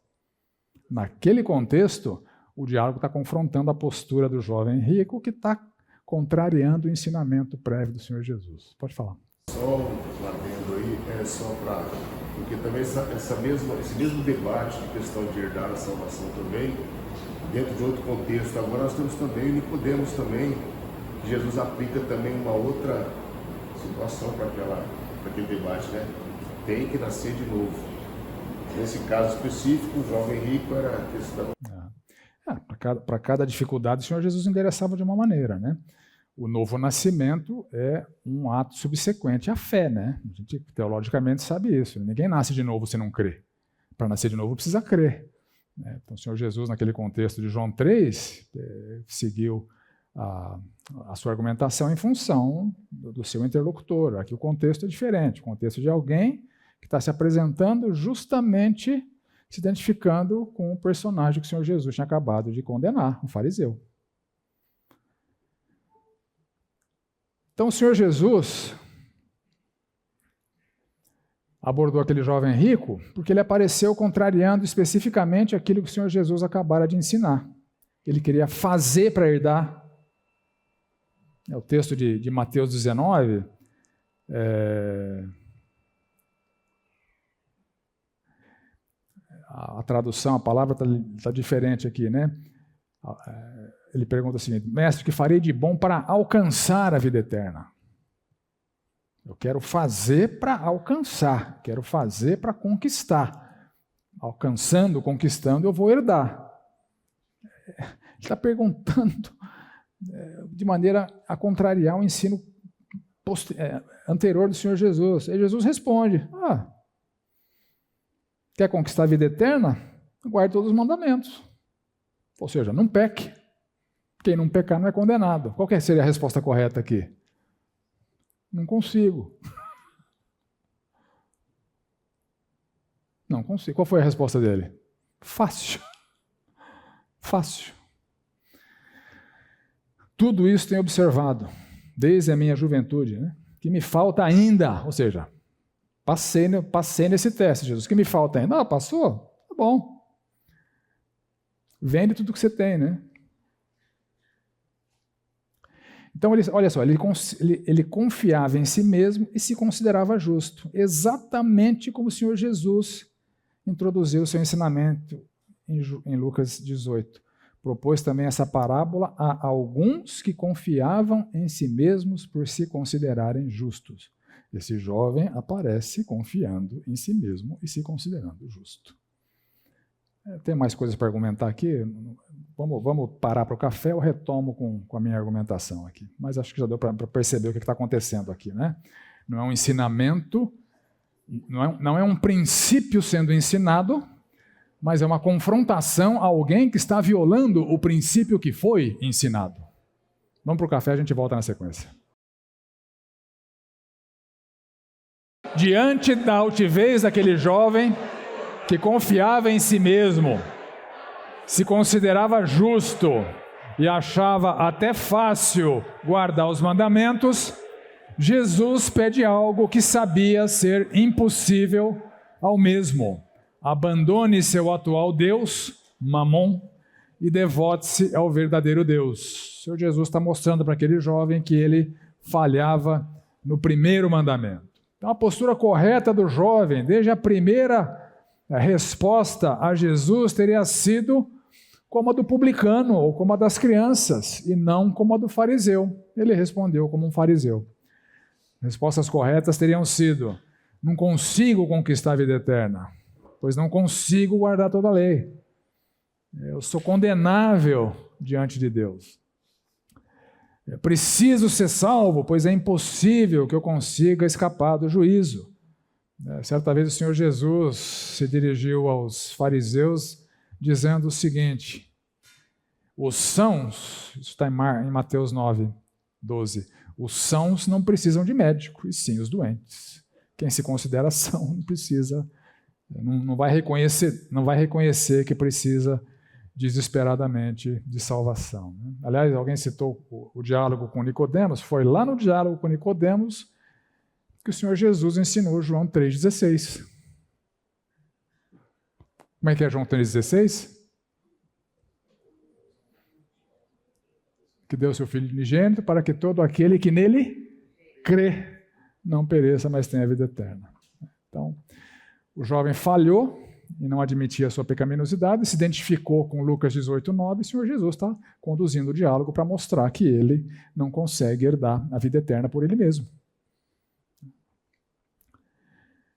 Naquele contexto, o diálogo está confrontando a postura do jovem rico que está contrariando o ensinamento prévio do Senhor Jesus. Pode falar. Só lá dentro aí, só para... Porque também esse mesmo debate de questão de herdar a salvação também, dentro de outro contexto, agora nós temos também, Nicodemos também, que Jesus aplica também uma outra situação para aquele debate, né? Tem que nascer de novo. Nesse caso específico, o jovem rico era a questão... Para cada dificuldade, o Senhor Jesus endereçava de uma maneira, né? O novo nascimento é um ato subsequente à fé, né? A gente teologicamente sabe isso. Ninguém nasce de novo se não crê. Para nascer de novo precisa crer. Então o Senhor Jesus, naquele contexto de João 3, seguiu a sua argumentação em função do seu interlocutor. Aqui o contexto é diferente. O contexto de alguém que está se apresentando justamente se identificando com o personagem que o Senhor Jesus tinha acabado de condenar, um fariseu. Então o Senhor Jesus abordou aquele jovem rico porque ele apareceu contrariando especificamente aquilo que o Senhor Jesus acabara de ensinar. Ele queria fazer para herdar. É o texto de Mateus 19. a tradução, a palavra está diferente aqui, né? Ele pergunta o seguinte: mestre, o que farei de bom para alcançar a vida eterna? Eu quero fazer para alcançar, quero fazer para conquistar. Alcançando, conquistando, eu vou herdar. Ele está perguntando de maneira a contrariar o ensino anterior do Senhor Jesus. E Jesus responde: quer conquistar a vida eterna? Guarde todos os mandamentos. Ou seja, não peque. Quem não pecar não é condenado. Qual que seria a resposta correta aqui? Não consigo. Não consigo. Qual foi a resposta dele? Fácil. Fácil. Tudo isso tenho observado desde a minha juventude, né? Que me falta ainda, ou seja, passei nesse teste, Jesus. Que me falta ainda? Passou? Tá bom. Vende tudo que você tem, né? Então, olha só, ele confiava em si mesmo e se considerava justo, exatamente como o Senhor Jesus introduziu o seu ensinamento em Lucas 18. Propôs também essa parábola a alguns que confiavam em si mesmos por se considerarem justos. Esse jovem aparece confiando em si mesmo e se considerando justo. Tem mais coisas para argumentar aqui? Vamos parar para o café, eu retomo com a minha argumentação aqui. Mas acho que já deu para perceber o que está acontecendo aqui, né? Não é um ensinamento, não é um princípio sendo ensinado, mas é uma confrontação a alguém que está violando o princípio que foi ensinado. Vamos para o café, a gente volta na sequência. Diante da altivez daquele jovem que confiava em si mesmo, se considerava justo e achava até fácil guardar os mandamentos, Jesus pede algo que sabia ser impossível ao mesmo. Abandone seu atual Deus, Mamon, e devote-se ao verdadeiro Deus. O Senhor Jesus está mostrando para aquele jovem que ele falhava no primeiro mandamento. Então, a postura correta do jovem, desde a primeira resposta a Jesus, teria sido como a do publicano ou como a das crianças, e não como a do fariseu. Ele respondeu como um fariseu. Respostas corretas teriam sido: não consigo conquistar a vida eterna, pois não consigo guardar toda a lei. Eu sou condenável diante de Deus. Eu preciso ser salvo, pois é impossível que eu consiga escapar do juízo. Certa vez o Senhor Jesus se dirigiu aos fariseus dizendo o seguinte: os sãos, isso está em Mateus 9, 12, os sãos não precisam de médico, e sim os doentes. Quem se considera são não precisa, não vai reconhecer que precisa desesperadamente de salvação. Aliás, alguém citou o diálogo com Nicodemos, foi lá no diálogo com Nicodemos que o Senhor Jesus ensinou João 3,16. Como é que é João 3,16? Que deu seu Filho unigênito para que todo aquele que nele crê não pereça, mas tenha vida eterna. Então, o jovem falhou e não admitia a sua pecaminosidade, se identificou com Lucas 18:9, e o Senhor Jesus está conduzindo o diálogo para mostrar que ele não consegue herdar a vida eterna por ele mesmo.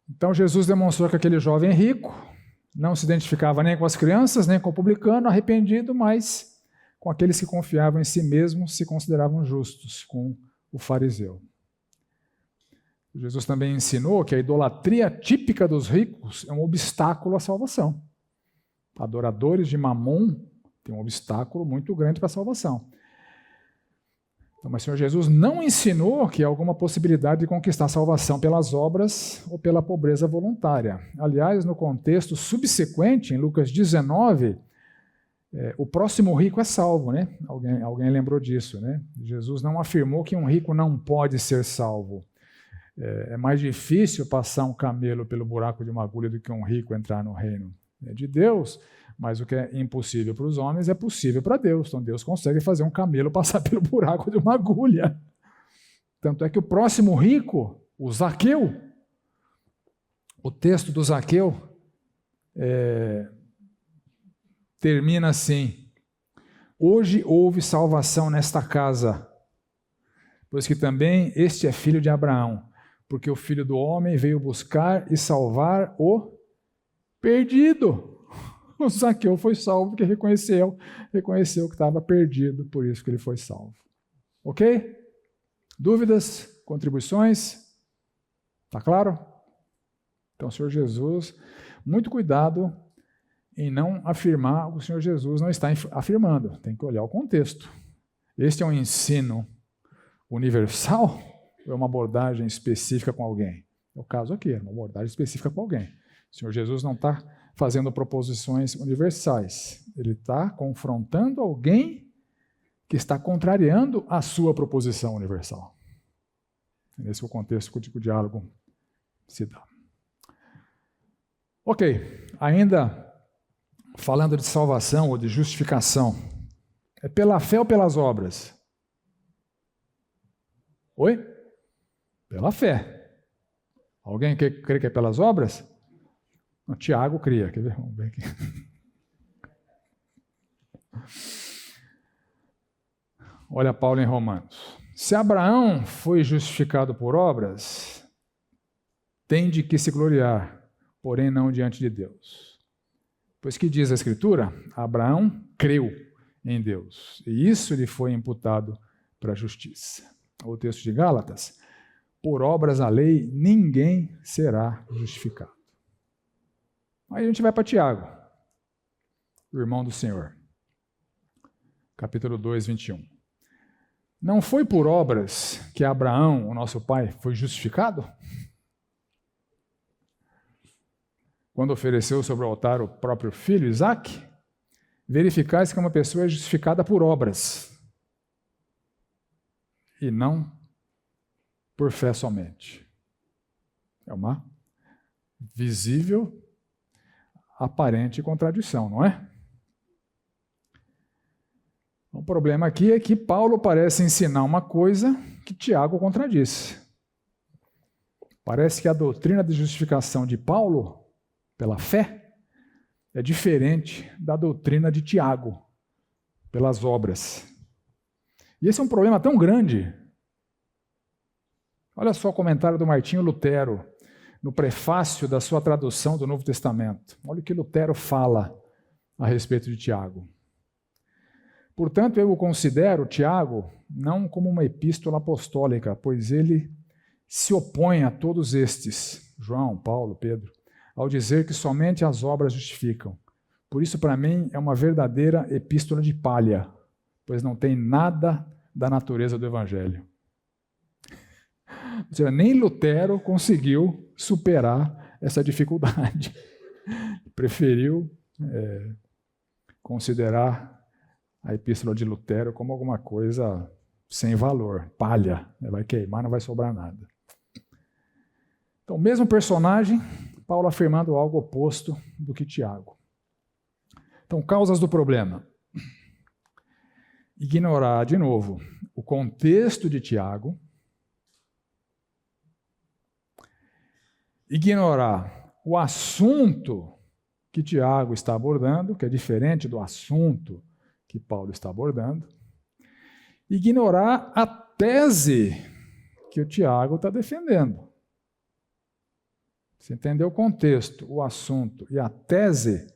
Então Jesus demonstrou que aquele jovem rico não se identificava nem com as crianças, nem com o publicano arrependido, mas com aqueles que confiavam em si mesmos, se consideravam justos, com o fariseu. Jesus também ensinou que a idolatria típica dos ricos é um obstáculo à salvação. Adoradores de Mamon têm um obstáculo muito grande para a salvação. Então, mas o Senhor Jesus não ensinou que há alguma possibilidade de conquistar a salvação pelas obras ou pela pobreza voluntária. Aliás, no contexto subsequente, em Lucas 19, o próximo rico é salvo, né? Alguém lembrou disso, né? Jesus não afirmou que um rico não pode ser salvo. É mais difícil passar um camelo pelo buraco de uma agulha do que um rico entrar no reino de Deus, mas o que é impossível para os homens é possível para Deus. Então Deus consegue fazer um camelo passar pelo buraco de uma agulha. Tanto é que o próximo rico, o Zaqueu, o texto do Zaqueu termina assim: hoje houve salvação nesta casa, pois que também este é filho de Abraão, porque o Filho do Homem veio buscar e salvar o perdido. O Zaqueu foi salvo porque reconheceu que estava perdido, por isso que ele foi salvo. Ok? Dúvidas? Contribuições? Está claro? Então, o Senhor Jesus, muito cuidado em não afirmar o que o Senhor Jesus não está afirmando. Tem que olhar o contexto. Este é um ensino universal ou é uma abordagem específica com alguém? É o caso aqui, é uma abordagem específica com alguém. O Senhor Jesus não está fazendo proposições universais. Ele está confrontando alguém que está contrariando a sua proposição universal. Esse é o contexto que o diálogo se dá. Ok, ainda falando de salvação ou de justificação, é pela fé ou pelas obras? Oi? Pela fé. Alguém crê que é pelas obras? Não, Tiago cria. Quer ver? Vamos ver aqui. Olha Paulo em Romanos. Se Abraão foi justificado por obras, tem de que se gloriar, porém não diante de Deus. Pois que diz a Escritura? Abraão creu em Deus, e isso lhe foi imputado para a justiça. O texto de Gálatas: por obras da lei ninguém será justificado. Aí a gente vai para Tiago, o irmão do Senhor. Capítulo 2, 21. Não foi por obras que Abraão, o nosso pai, foi justificado? Quando ofereceu sobre o altar o próprio filho, Isaque? Verificais que uma pessoa é justificada por obras e não por fé somente. É uma visível, aparente contradição, não é? O problema aqui é que Paulo parece ensinar uma coisa que Tiago contradiz. Parece que a doutrina de justificação de Paulo, pela fé, é diferente da doutrina de Tiago, pelas obras. E esse é um problema tão grande. Olha só o comentário do Martinho Lutero, no prefácio da sua tradução do Novo Testamento. Olha o que Lutero fala a respeito de Tiago. Portanto, eu o considero, Tiago, não como uma epístola apostólica, pois ele se opõe a todos estes, João, Paulo, Pedro, ao dizer que somente as obras justificam. Por isso, para mim, é uma verdadeira epístola de palha, pois não tem nada da natureza do Evangelho. Ou seja, nem Lutero conseguiu superar essa dificuldade. Preferiu considerar a epístola de Lutero como alguma coisa sem valor, palha, vai queimar, não vai sobrar nada. Então, mesmo personagem, Paulo afirmando algo oposto do que Tiago. Então, causas do problema. Ignorar, de novo, o contexto de Tiago. Ignorar o assunto que Tiago está abordando, que é diferente do assunto que Paulo está abordando. Ignorar a tese que o Tiago está defendendo. Se entender o contexto, o assunto e a tese,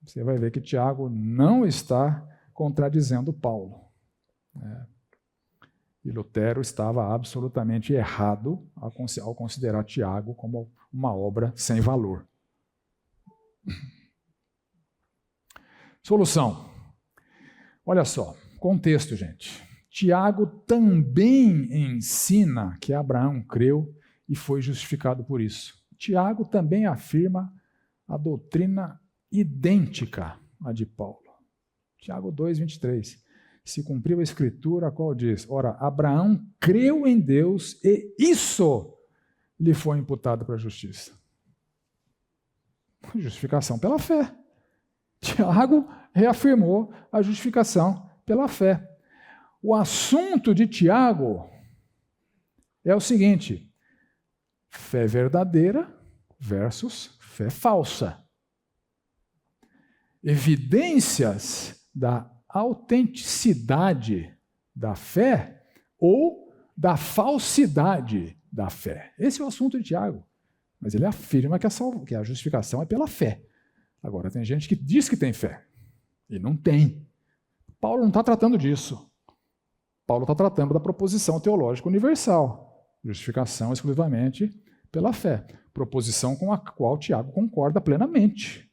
você vai ver que Tiago não está contradizendo Paulo. E Lutero estava absolutamente errado ao considerar Tiago como uma obra sem valor. Solução. Olha só, contexto, gente. Tiago também ensina que Abraão creu e foi justificado por isso. Tiago também afirma a doutrina idêntica à de Paulo. Tiago 2, 23. Se cumpriu a Escritura, a qual diz: ora, Abraão creu em Deus e isso lhe foi imputado para a justiça. Justificação pela fé. Tiago reafirmou a justificação pela fé. O assunto de Tiago é o seguinte: fé verdadeira versus fé falsa. evidências da autenticidade da fé ou da falsidade da fé. Esse é o assunto de Tiago. Mas ele afirma que a justificação é pela fé. Agora, tem gente que diz que tem fé e não tem. Paulo não está tratando disso. Paulo está tratando da proposição teológica universal. Justificação exclusivamente pela fé. Proposição com a qual Tiago concorda plenamente.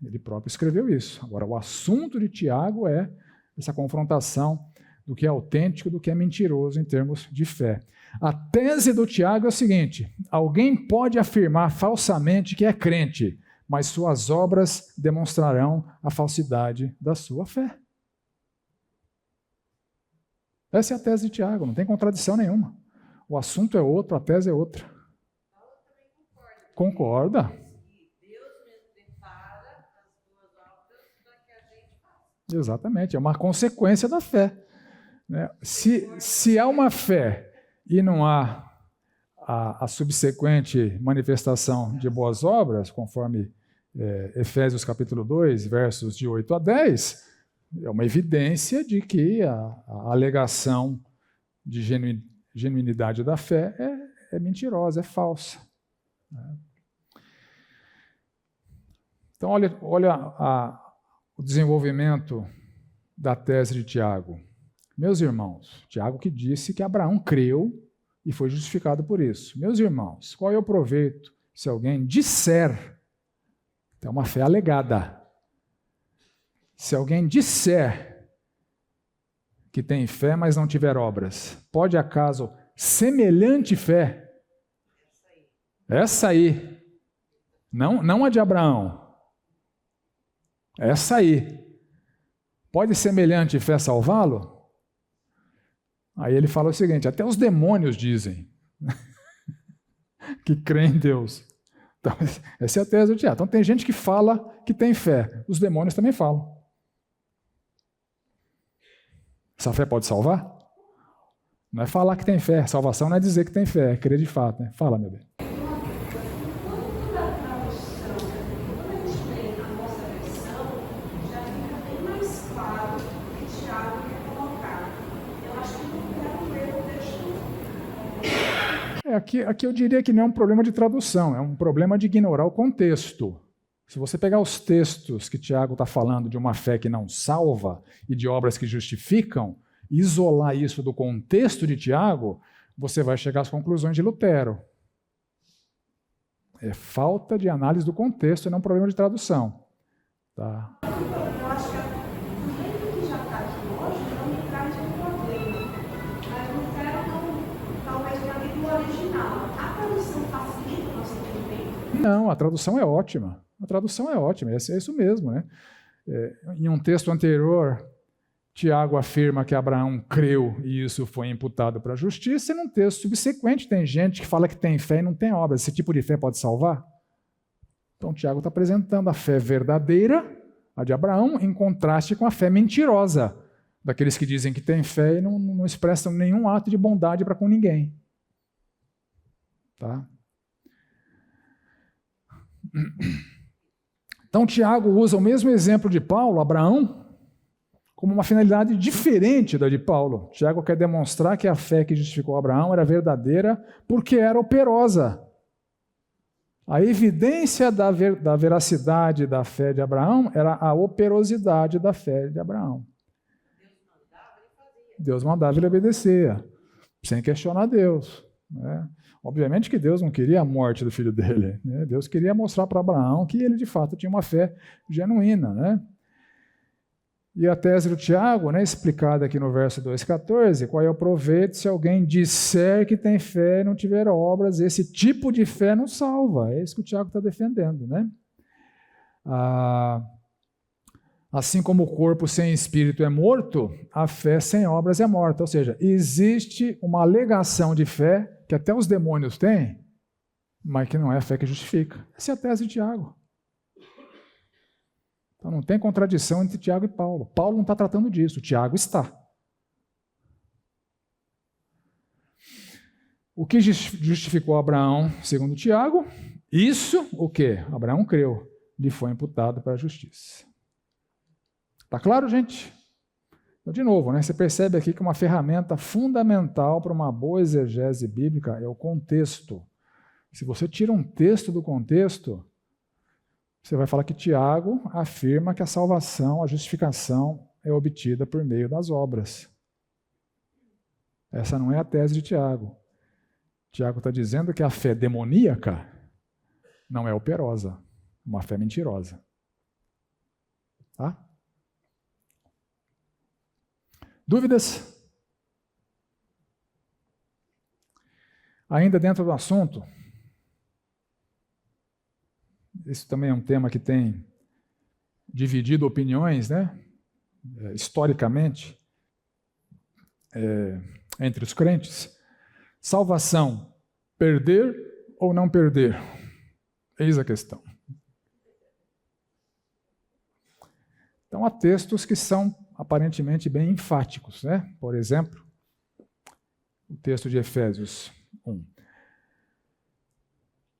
Ele próprio escreveu isso. Agora, o assunto de Tiago é essa confrontação do que é autêntico e do que é mentiroso em termos de fé. A tese do Tiago é o seguinte: alguém pode afirmar falsamente que é crente, mas suas obras demonstrarão a falsidade da sua fé. Essa é a tese de Tiago, não tem contradição nenhuma. O assunto é outro, a tese é outra. Paulo também Concorda? Deus mesmo prepara as duas obras para que a gente faça. Exatamente, é uma consequência da fé. Né? Se há uma fé e não há a subsequente manifestação de boas obras, conforme Efésios capítulo 2, versos de 8 a 10, é uma evidência de que a alegação de genuinidade da fé é mentirosa, é falsa. Então, olha o desenvolvimento da tese de Tiago. Meus irmãos, Tiago que disse que Abraão creu e foi justificado por isso. Meus irmãos, qual é o proveito se alguém disser, é uma fé alegada, se alguém disser que tem fé, mas não tiver obras, pode acaso semelhante fé, essa aí, não a de Abraão, essa aí, pode semelhante fé salvá-lo? Aí ele fala o seguinte: até os demônios dizem que creem em Deus. Então, essa é a tese do Tiago. Então tem gente que fala que tem fé, os demônios também falam. Essa fé pode salvar? Não é falar que tem fé. Salvação não é dizer que tem fé, é crer de fato. Né? Fala, meu bem. Aqui eu diria que não é um problema de tradução, é um problema de ignorar o contexto. Se você pegar os textos que Tiago está falando de uma fé que não salva e de obras que justificam, e isolar isso do contexto de Tiago, você vai chegar às conclusões de Lutero. É falta de análise do contexto e não um problema de tradução. Tá? Eu acho que do jeito que já está aqui hoje, não me traz um problema. Mas Lutero talvez para mim do original. A tradução facilita o nosso entendimento? Não, a tradução é ótima. A tradução é ótima, é isso mesmo. Né? Em um texto anterior, Tiago afirma que Abraão creu e isso foi imputado para a justiça, e num texto subsequente tem gente que fala que tem fé e não tem obras. Esse tipo de fé pode salvar? Então Tiago está apresentando a fé verdadeira, a de Abraão, em contraste com a fé mentirosa, daqueles que dizem que têm fé e não expressam nenhum ato de bondade para com ninguém. Tá? Então Tiago usa o mesmo exemplo de Paulo, Abraão, como uma finalidade diferente da de Paulo. Tiago quer demonstrar que a fé que justificou Abraão era verdadeira porque era operosa. A evidência da veracidade da fé de Abraão era a operosidade da fé de Abraão. Deus mandava, ele obedecia, sem questionar Deus. Né? Obviamente que Deus não queria a morte do filho dele. Né? Deus queria mostrar para Abraão que ele, de fato, tinha uma fé genuína. Né? E a tese do Tiago, né, explicada aqui no verso 2,14, qual é o proveito se alguém disser que tem fé e não tiver obras? Esse tipo de fé não salva. É isso que o Tiago está defendendo. Né? Assim como o corpo sem espírito é morto, a fé sem obras é morta. Ou seja, existe uma alegação de fé que até os demônios têm, mas que não é a fé que justifica. Essa é a tese de Tiago. Então não tem contradição entre Tiago e Paulo. Paulo não está tratando disso, Tiago está. O que justificou Abraão, segundo Tiago? Isso, o quê? Abraão creu. lhe foi imputado para a justiça. Está claro, gente? Então, de novo, né, você percebe aqui que uma ferramenta fundamental para uma boa exegese bíblica é o contexto. Se você tira um texto do contexto, você vai falar que Tiago afirma que a salvação, a justificação é obtida por meio das obras. Essa não é a tese de Tiago. Tiago está dizendo que a fé demoníaca não é operosa, uma fé mentirosa. Tá? Dúvidas? Ainda dentro do assunto, esse também é um tema que tem dividido opiniões, né? Historicamente, entre os crentes. Salvação, perder ou não perder? Eis a questão. Então, há textos que são aparentemente bem enfáticos, né? Por exemplo, o texto de Efésios 1.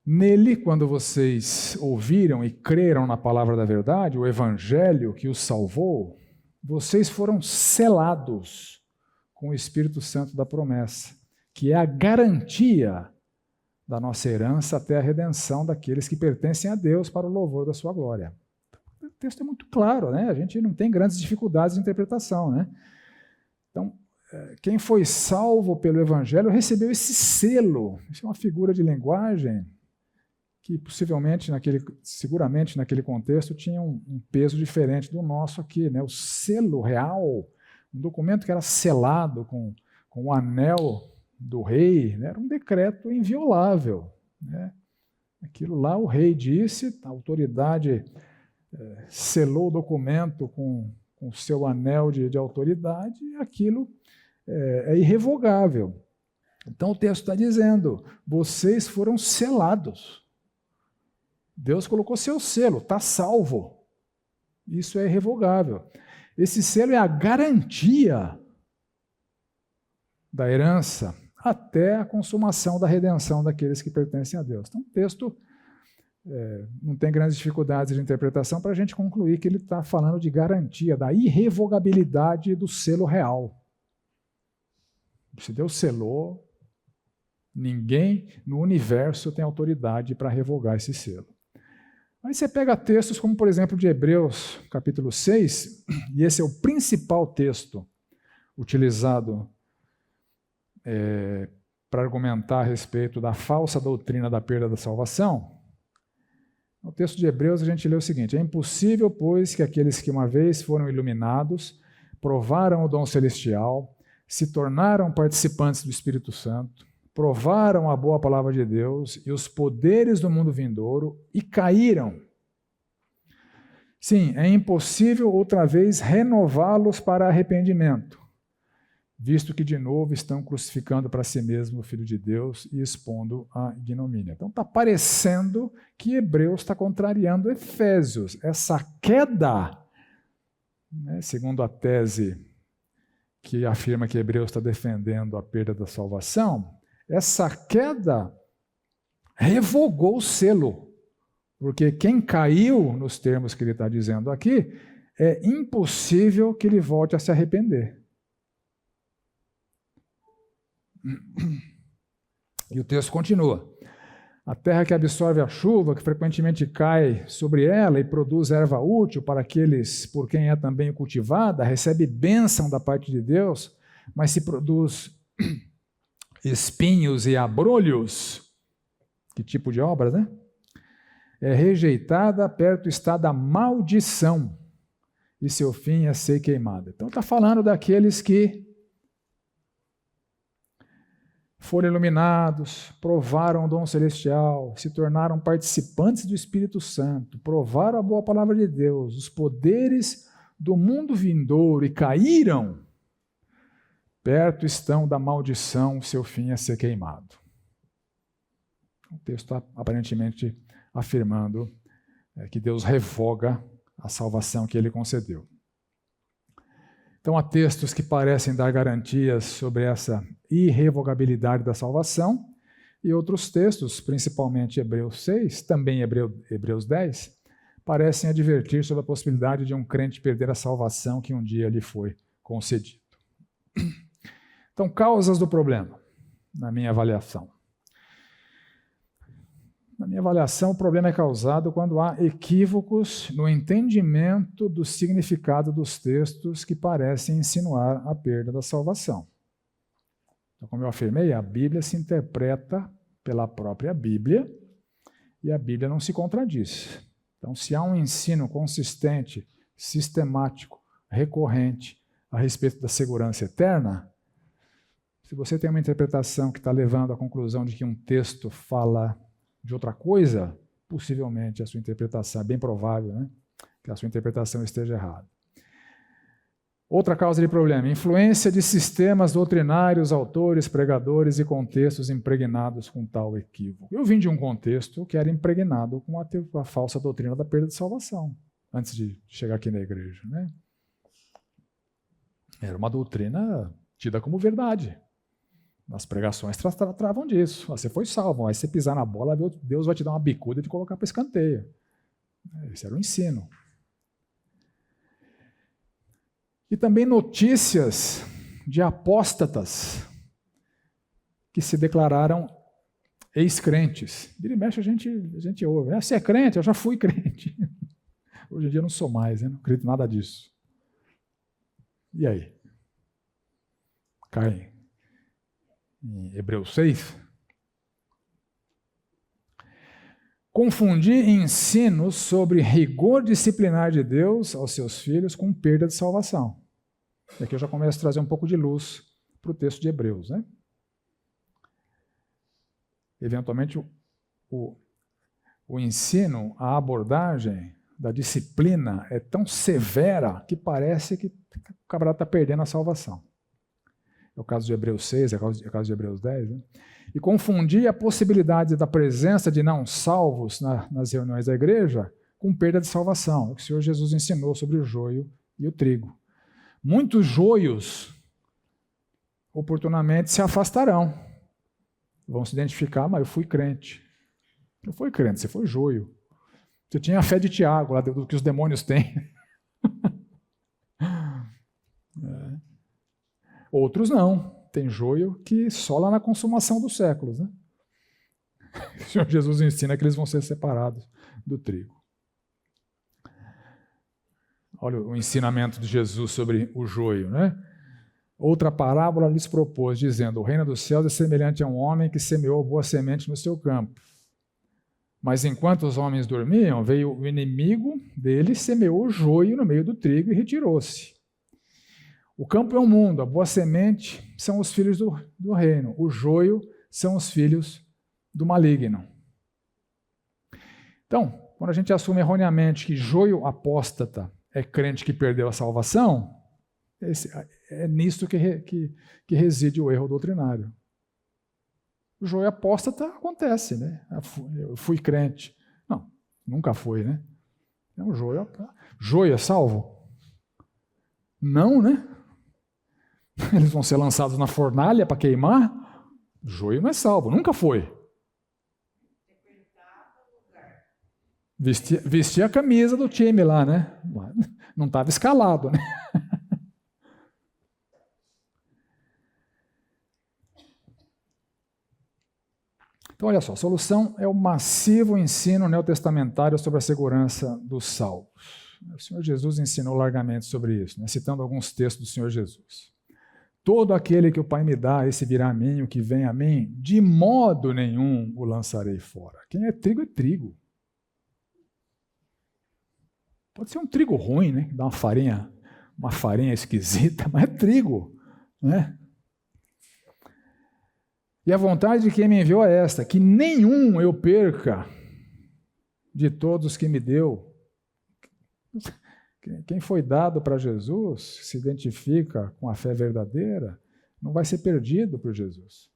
Nele, quando vocês ouviram e creram na palavra da verdade, o evangelho que os salvou, vocês foram selados com o Espírito Santo da promessa, que é a garantia da nossa herança até a redenção daqueles que pertencem a Deus para o louvor da sua glória. O texto é muito claro, né? A gente não tem grandes dificuldades de interpretação, né? Então, quem foi salvo pelo evangelho recebeu esse selo. Isso é uma figura de linguagem que seguramente naquele contexto tinha um peso diferente do nosso aqui, né? O selo real, um documento que era selado com o anel do rei, né? Era um decreto inviolável, né? Aquilo lá o rei disse, a autoridade selou o documento com o seu anel de autoridade, e aquilo é irrevogável. Então o texto está dizendo, vocês foram selados. Deus colocou seu selo, está salvo. Isso é irrevogável. Esse selo é a garantia da herança até a consumação da redenção daqueles que pertencem a Deus. Então, o texto não tem grandes dificuldades de interpretação para a gente concluir que ele está falando de garantia, da irrevogabilidade do selo real. Se Deus selou, ninguém no universo tem autoridade para revogar esse selo. Aí você pega textos como, por exemplo, de Hebreus, capítulo 6, e esse é o principal texto utilizado para argumentar a respeito da falsa doutrina da perda da salvação. No texto de Hebreus a gente lê o seguinte, é impossível, pois, que aqueles que uma vez foram iluminados, provaram o dom celestial, se tornaram participantes do Espírito Santo, provaram a boa palavra de Deus e os poderes do mundo vindouro e caíram. Sim, é impossível outra vez renová-los para arrependimento, visto que de novo estão crucificando para si mesmo o Filho de Deus e expondo a ignomínia. Então está parecendo que Hebreus está contrariando Efésios. Essa queda, né, segundo a tese que afirma que Hebreus está defendendo a perda da salvação, essa queda revogou o selo, porque quem caiu, nos termos que ele está dizendo aqui, é impossível que ele volte a se arrepender. E o texto continua. A terra que absorve a chuva, que frequentemente cai sobre ela e produz erva útil para aqueles por quem é também cultivada, recebe bênção da parte de Deus, mas se produz espinhos e abrolhos, que tipo de obras, né? É rejeitada, perto está da maldição, e seu fim é ser queimada. Então está falando daqueles que foram iluminados, provaram o dom celestial, se tornaram participantes do Espírito Santo, provaram a boa palavra de Deus, os poderes do mundo vindouro e caíram, perto estão da maldição, seu fim é ser queimado. O texto está aparentemente afirmando que Deus revoga a salvação que ele concedeu. Então, há textos que parecem dar garantias sobre essa irrevogabilidade da salvação, e outros textos, principalmente Hebreus 6, também Hebreus 10, parecem advertir sobre a possibilidade de um crente perder a salvação que um dia lhe foi concedido. Então, causas do problema, na minha avaliação. Na minha avaliação, o problema é causado quando há equívocos no entendimento do significado dos textos que parecem insinuar a perda da salvação. Então, como eu afirmei, a Bíblia se interpreta pela própria Bíblia e a Bíblia não se contradiz. Então, se há um ensino consistente, sistemático, recorrente a respeito da segurança eterna, se você tem uma interpretação que está levando à conclusão de que um texto fala de outra coisa, possivelmente a sua interpretação, é bem provável, né, que a sua interpretação esteja errada. Outra causa de problema, influência de sistemas doutrinários, autores, pregadores e contextos impregnados com tal equívoco. Eu vim de um contexto que era impregnado com a falsa doutrina da perda de salvação, antes de chegar aqui na igreja, né? Era uma doutrina tida como verdade. As pregações tratavam disso. Você foi salvo, mas se você pisar na bola, Deus vai te dar uma bicuda de colocar para escanteio. Esse era o ensino. E também notícias de apóstatas que se declararam ex-crentes. Vira e mexe a gente ouve. Você é crente? Eu já fui crente. Hoje em dia eu não sou mais, né? Não acredito em nada disso. E aí? Cai em Hebreus 6. Confundir ensinos sobre rigor disciplinar de Deus aos seus filhos com perda de salvação. E aqui eu já começo a trazer um pouco de luz para o texto de Hebreus, né? Eventualmente, o ensino, a abordagem da disciplina é tão severa que parece que o camarada está perdendo a salvação. É o caso de Hebreus 6, é o caso de Hebreus 10. Né? E confundir a possibilidade da presença de não salvos nas reuniões da igreja com perda de salvação. É o que o Senhor Jesus ensinou sobre o joio e o trigo. Muitos joios, oportunamente, se afastarão. Vão se identificar, mas eu fui crente. Não foi crente, você foi joio. Você tinha a fé de Tiago, lá do que os demônios têm. Outros não. Tem joio que só lá na consumação dos séculos. Né? O Senhor Jesus ensina que eles vão ser separados do trigo. Olha o ensinamento de Jesus sobre o joio. Né? Outra parábola lhes propôs, dizendo: o reino dos céus é semelhante a um homem que semeou boa semente no seu campo. Mas enquanto os homens dormiam, veio o inimigo dele, semeou o joio no meio do trigo e retirou-se. O campo é o mundo, a boa semente são os filhos do reino, o joio são os filhos do maligno. Então, quando a gente assume erroneamente que joio apóstata é crente que perdeu a salvação, é nisto que reside o erro doutrinário. O joio apóstata acontece, né? Eu fui crente. Não, nunca foi, né? É um joio. Joio é salvo? Não, né? Eles vão ser lançados na fornalha para queimar. Joio não é salvo, nunca foi. Vestia a camisa do time lá, né? Não estava escalado, né? Então, olha só, a solução é o massivo ensino neotestamentário sobre a segurança dos salvos. O Senhor Jesus ensinou largamente sobre isso, né? Citando alguns textos do Senhor Jesus. Todo aquele que o Pai me dá, esse virá a mim, o que vem a mim, de modo nenhum o lançarei fora. Quem é trigo é trigo. Pode ser um trigo ruim, né? Dá uma farinha esquisita, mas é trigo, né? E a vontade de quem me enviou é esta, que nenhum eu perca de todos que me deu. Quem foi dado para Jesus, se identifica com a fé verdadeira, não vai ser perdido por Jesus.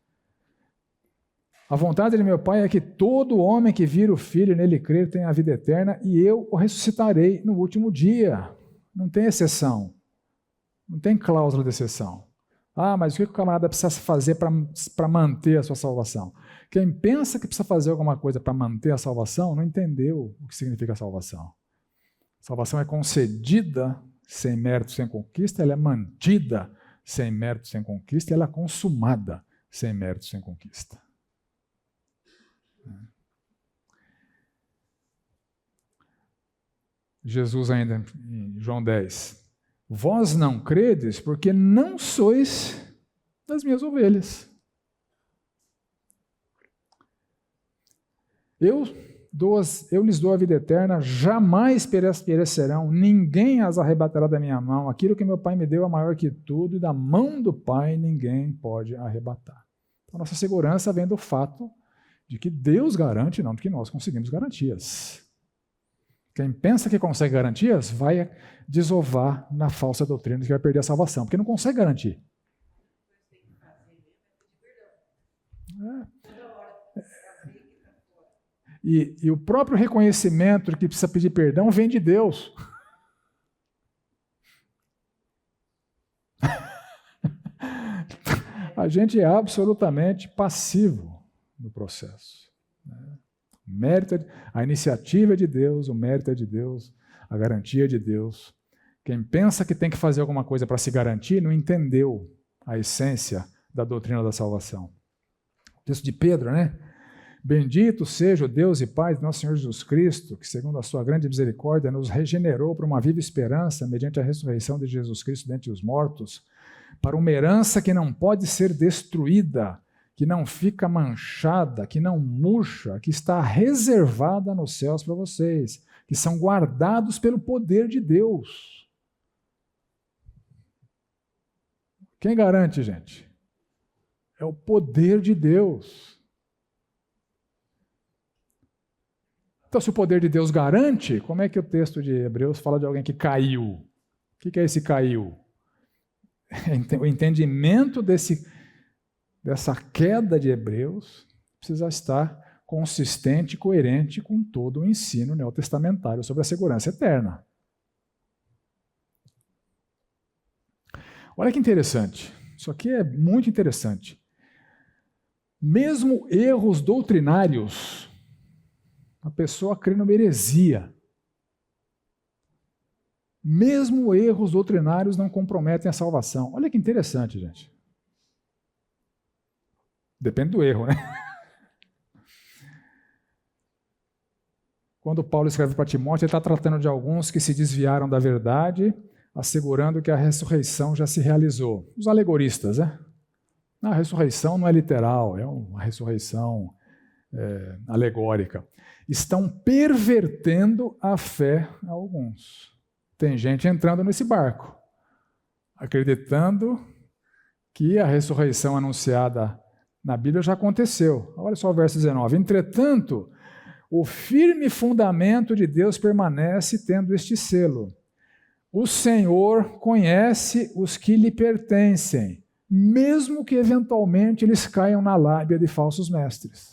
A vontade de meu Pai é que todo homem que vir o Filho e nele crer tenha a vida eterna e eu o ressuscitarei no último dia. Não tem exceção. Não tem cláusula de exceção. Ah, mas o que o camarada precisa fazer para manter a sua salvação? Quem pensa que precisa fazer alguma coisa para manter a salvação, não entendeu o que significa salvação. Salvação é concedida sem mérito, sem conquista, ela é mantida sem mérito, sem conquista, e ela é consumada sem mérito, sem conquista. Jesus ainda em João 10, vós não credes porque não sois das minhas ovelhas. Eu lhes dou a vida eterna, jamais perecerão, ninguém as arrebatará da minha mão. Aquilo que meu Pai me deu é maior que tudo, e da mão do Pai ninguém pode arrebatar. Então, nossa segurança vem do fato de que Deus garante, não de que nós conseguimos garantias. Quem pensa que consegue garantias vai desovar na falsa doutrina de que vai perder a salvação, porque não consegue garantir. E o próprio reconhecimento de que precisa pedir perdão vem de Deus. A gente é absolutamente passivo no processo. A iniciativa é de Deus, o mérito é de Deus, a garantia é de Deus. Quem pensa que tem que fazer alguma coisa para se garantir não entendeu a essência da doutrina da salvação. O texto de Pedro, né? Bendito seja o Deus e Pai de nosso Senhor Jesus Cristo, que segundo a sua grande misericórdia nos regenerou para uma viva esperança mediante a ressurreição de Jesus Cristo dentre os mortos, para uma herança que não pode ser destruída, que não fica manchada, que não murcha, que está reservada nos céus para vocês, que são guardados pelo poder de Deus. Quem garante, gente? É o poder de Deus. Então, se o poder de Deus garante, como é que o texto de Hebreus fala de alguém que caiu? O que é esse caiu? O entendimento dessa queda de Hebreus precisa estar consistente e coerente com todo o ensino neotestamentário sobre a segurança eterna. Olha que interessante. Isso aqui é muito interessante. Mesmo erros doutrinários, a pessoa crê numa heresia. Mesmo erros doutrinários não comprometem a salvação. Olha que interessante, gente. Depende do erro, né? Quando Paulo escreve para Timóteo, ele está tratando de alguns que se desviaram da verdade, assegurando que a ressurreição já se realizou. Os alegoristas, né? A ressurreição não é literal, é uma ressurreição alegórica. Estão pervertendo a fé a alguns. Tem gente entrando nesse barco, acreditando que a ressurreição anunciada na Bíblia já aconteceu. Olha só o verso 19. Entretanto, o firme fundamento de Deus permanece tendo este selo. O Senhor conhece os que lhe pertencem, mesmo que eventualmente eles caiam na lábia de falsos mestres.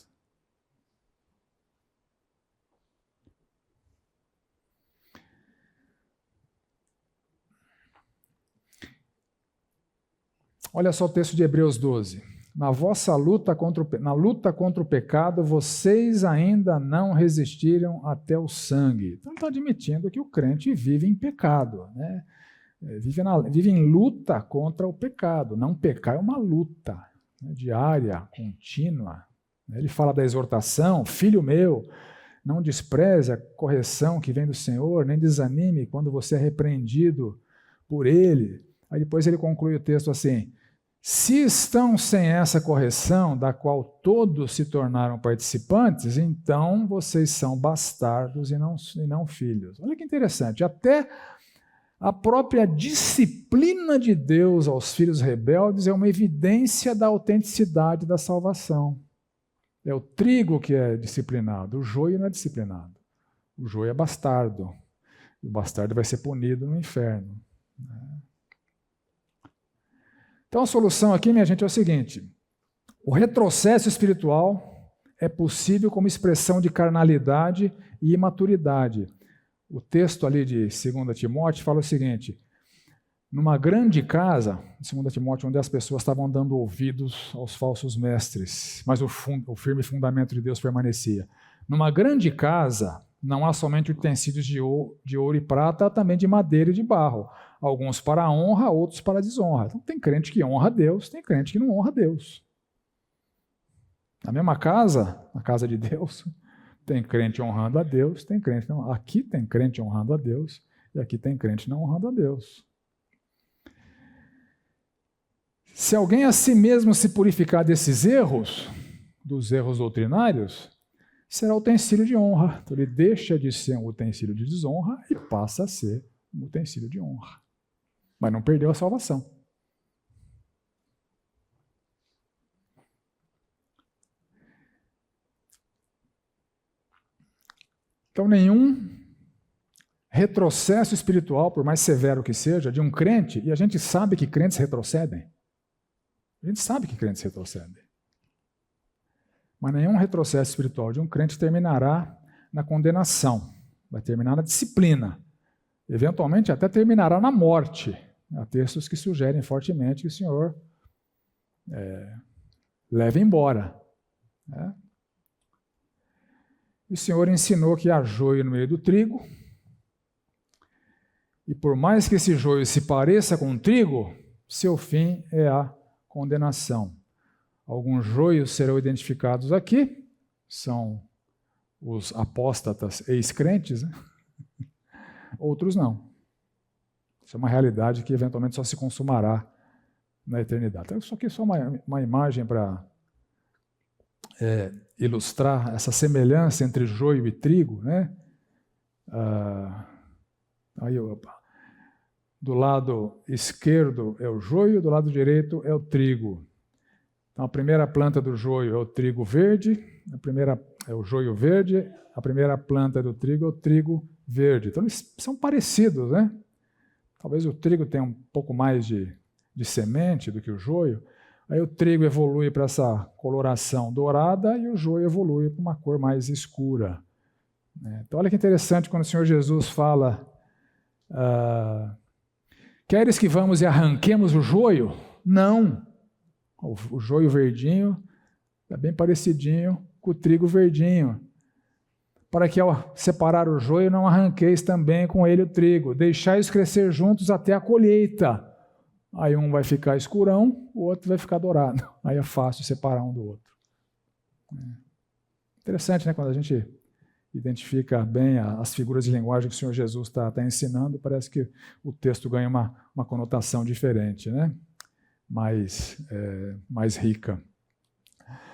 Olha só o texto de Hebreus 12. Na vossa luta contra o pecado, vocês ainda não resistiram até o sangue. Então ele está admitindo que o crente vive em pecado, né? Vive em luta contra o pecado. Não pecar é uma luta, né, diária, contínua. Ele fala da exortação, filho meu, não despreze a correção que vem do Senhor, nem desanime quando você é repreendido por Ele. Aí depois ele conclui o texto assim: se estão sem essa correção, da qual todos se tornaram participantes, então vocês são bastardos e não filhos. Olha que interessante, até a própria disciplina de Deus aos filhos rebeldes é uma evidência da autenticidade da salvação. É o trigo que é disciplinado, o joio não é disciplinado. O joio é bastardo. E o bastardo vai ser punido no inferno. Então a solução aqui, minha gente, é o seguinte: o retrocesso espiritual é possível como expressão de carnalidade e imaturidade. O texto ali de 2 Timóteo fala o seguinte: numa grande casa, 2 Timóteo, onde as pessoas estavam dando ouvidos aos falsos mestres, mas o firme fundamento de Deus permanecia. Numa grande casa Não há somente utensílios de ouro e prata, há também de madeira e de barro. Alguns para a honra, outros para a desonra. Então tem crente que honra a Deus, tem crente que não honra a Deus. Na mesma casa, na casa de Deus, tem crente honrando a Deus, tem crente não. Aqui tem crente honrando a Deus e aqui tem crente não honrando a Deus. Se alguém a si mesmo se purificar desses erros, dos erros doutrinários, será utensílio de honra. Então ele deixa de ser um utensílio de desonra e passa a ser um utensílio de honra. Mas não perdeu a salvação. Então nenhum retrocesso espiritual, por mais severo que seja, de um crente, e a gente sabe que crentes retrocedem. A gente sabe que crentes retrocedem. Mas nenhum retrocesso espiritual de um crente terminará na condenação. Vai terminar na disciplina. Eventualmente até terminará na morte. Há textos que sugerem fortemente que o Senhor leve embora. Né? O Senhor ensinou que há joio no meio do trigo. E por mais que esse joio se pareça com o trigo, seu fim é a condenação. Alguns joios serão identificados aqui, são os apóstatas ex-crentes, né? Outros não. Isso é uma realidade que eventualmente só se consumará na eternidade. Então, isso aqui é só uma imagem para ilustrar essa semelhança entre joio e trigo, né? Do lado esquerdo é o joio, do lado direito é o trigo. Então, a primeira planta do joio é o trigo verde, é o joio verde, a primeira planta do trigo é o trigo verde. Então, eles são parecidos, né? Talvez o trigo tenha um pouco mais de semente do que o joio. Aí o trigo evolui para essa coloração dourada e o joio evolui para uma cor mais escura. Então, olha que interessante quando o Senhor Jesus fala: queres que vamos e arranquemos o joio? Não. O joio verdinho é bem parecidinho com o trigo verdinho. Para que ao separar o joio não arranqueis também com ele o trigo. Deixai-os crescer juntos até a colheita. Aí um vai ficar escurão, o outro vai ficar dourado. Aí é fácil separar um do outro. Interessante, né? Quando a gente identifica bem as figuras de linguagem que o Senhor Jesus está ensinando, parece que o texto ganha uma conotação diferente, né? Mais rica.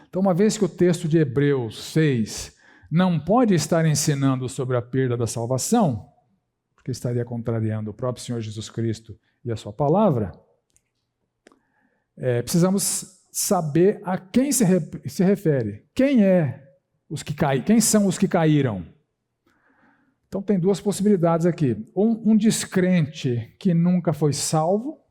Então, uma vez que o texto de Hebreus 6 não pode estar ensinando sobre a perda da salvação, porque estaria contrariando o próprio Senhor Jesus Cristo e a sua palavra, precisamos saber a quem se refere. Quem são os que caíram? Então tem duas possibilidades aqui. Um descrente que nunca foi salvo,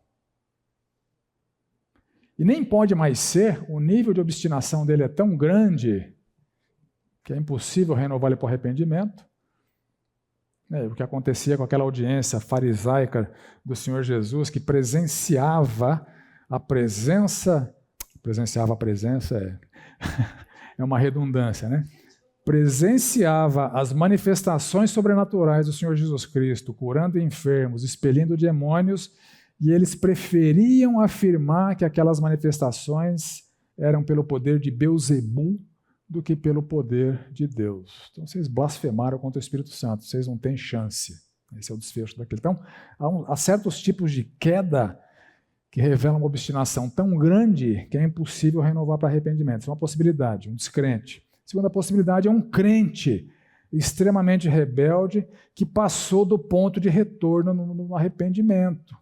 e nem pode mais ser, o nível de obstinação dele é tão grande que é impossível renovar ele para o arrependimento. O que acontecia com aquela audiência farisaica do Senhor Jesus, que presenciava a presença é uma redundância, né? Presenciava as manifestações sobrenaturais do Senhor Jesus Cristo, curando enfermos, expelindo demônios, e eles preferiam afirmar que aquelas manifestações eram pelo poder de Belzebu do que pelo poder de Deus. Então vocês blasfemaram contra o Espírito Santo, vocês não têm chance. Esse é o desfecho daquele. Então, há certos tipos de queda que revelam uma obstinação tão grande que é impossível renovar para arrependimento. Isso é uma possibilidade, um descrente. Segunda possibilidade é um crente extremamente rebelde que passou do ponto de retorno no arrependimento.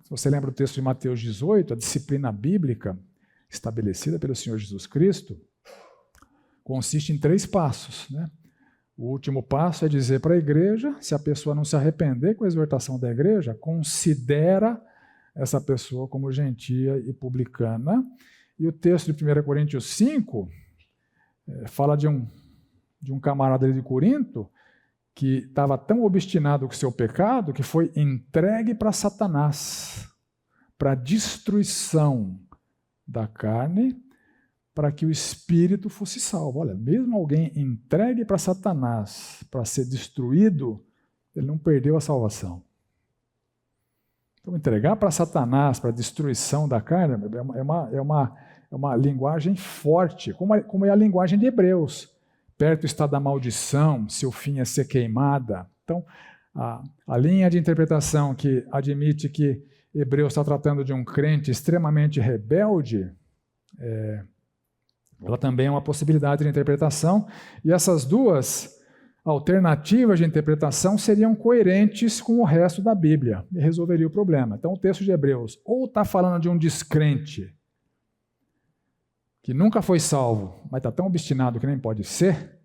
Se você lembra o texto de Mateus 18, a disciplina bíblica estabelecida pelo Senhor Jesus Cristo consiste em 3 passos, né? O último passo é dizer para a igreja, se a pessoa não se arrepender com a exortação da igreja, considera essa pessoa como gentia e publicana. E o texto de 1 Coríntios 5 fala de um camarada de Corinto que estava tão obstinado com o seu pecado que foi entregue para Satanás, para a destruição da carne, para que o espírito fosse salvo. Olha, mesmo alguém entregue para Satanás para ser destruído, ele não perdeu a salvação. Então, entregar para Satanás, para a destruição da carne, é uma linguagem forte, como é a linguagem de Hebreus. Perto está da maldição, seu fim é ser queimada. Então, a linha de interpretação que admite que Hebreus está tratando de um crente extremamente rebelde, ela também é uma possibilidade de interpretação, e essas duas alternativas de interpretação seriam coerentes com o resto da Bíblia e resolveria o problema. Então, o texto de Hebreus ou está falando de um descrente que nunca foi salvo, mas está tão obstinado que nem pode ser,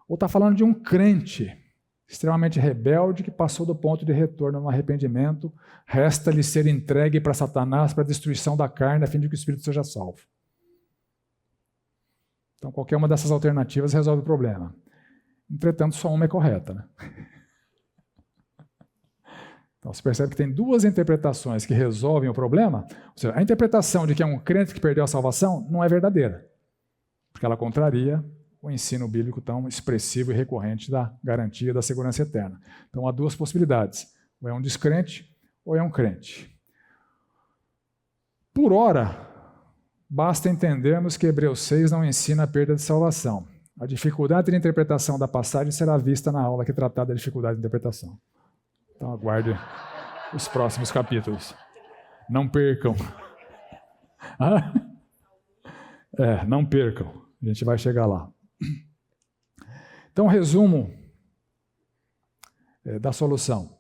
ou está falando de um crente extremamente rebelde que passou do ponto de retorno no arrependimento, resta-lhe ser entregue para Satanás para a destruição da carne, a fim de que o espírito seja salvo. Então, qualquer uma dessas alternativas resolve o problema. Entretanto, só uma é correta, né? Então, você percebe que tem duas interpretações que resolvem o problema. Ou seja, a interpretação de que é um crente que perdeu a salvação não é verdadeira, porque ela contraria o ensino bíblico tão expressivo e recorrente da garantia da segurança eterna. Então, há duas possibilidades. Ou é um descrente, ou é um crente. Por ora, basta entendermos que Hebreus 6 não ensina a perda de salvação. A dificuldade de interpretação da passagem será vista na aula que tratar da dificuldade de interpretação. Então, aguarde os próximos capítulos. Não percam. Não percam. A gente vai chegar lá. Então, resumo da solução.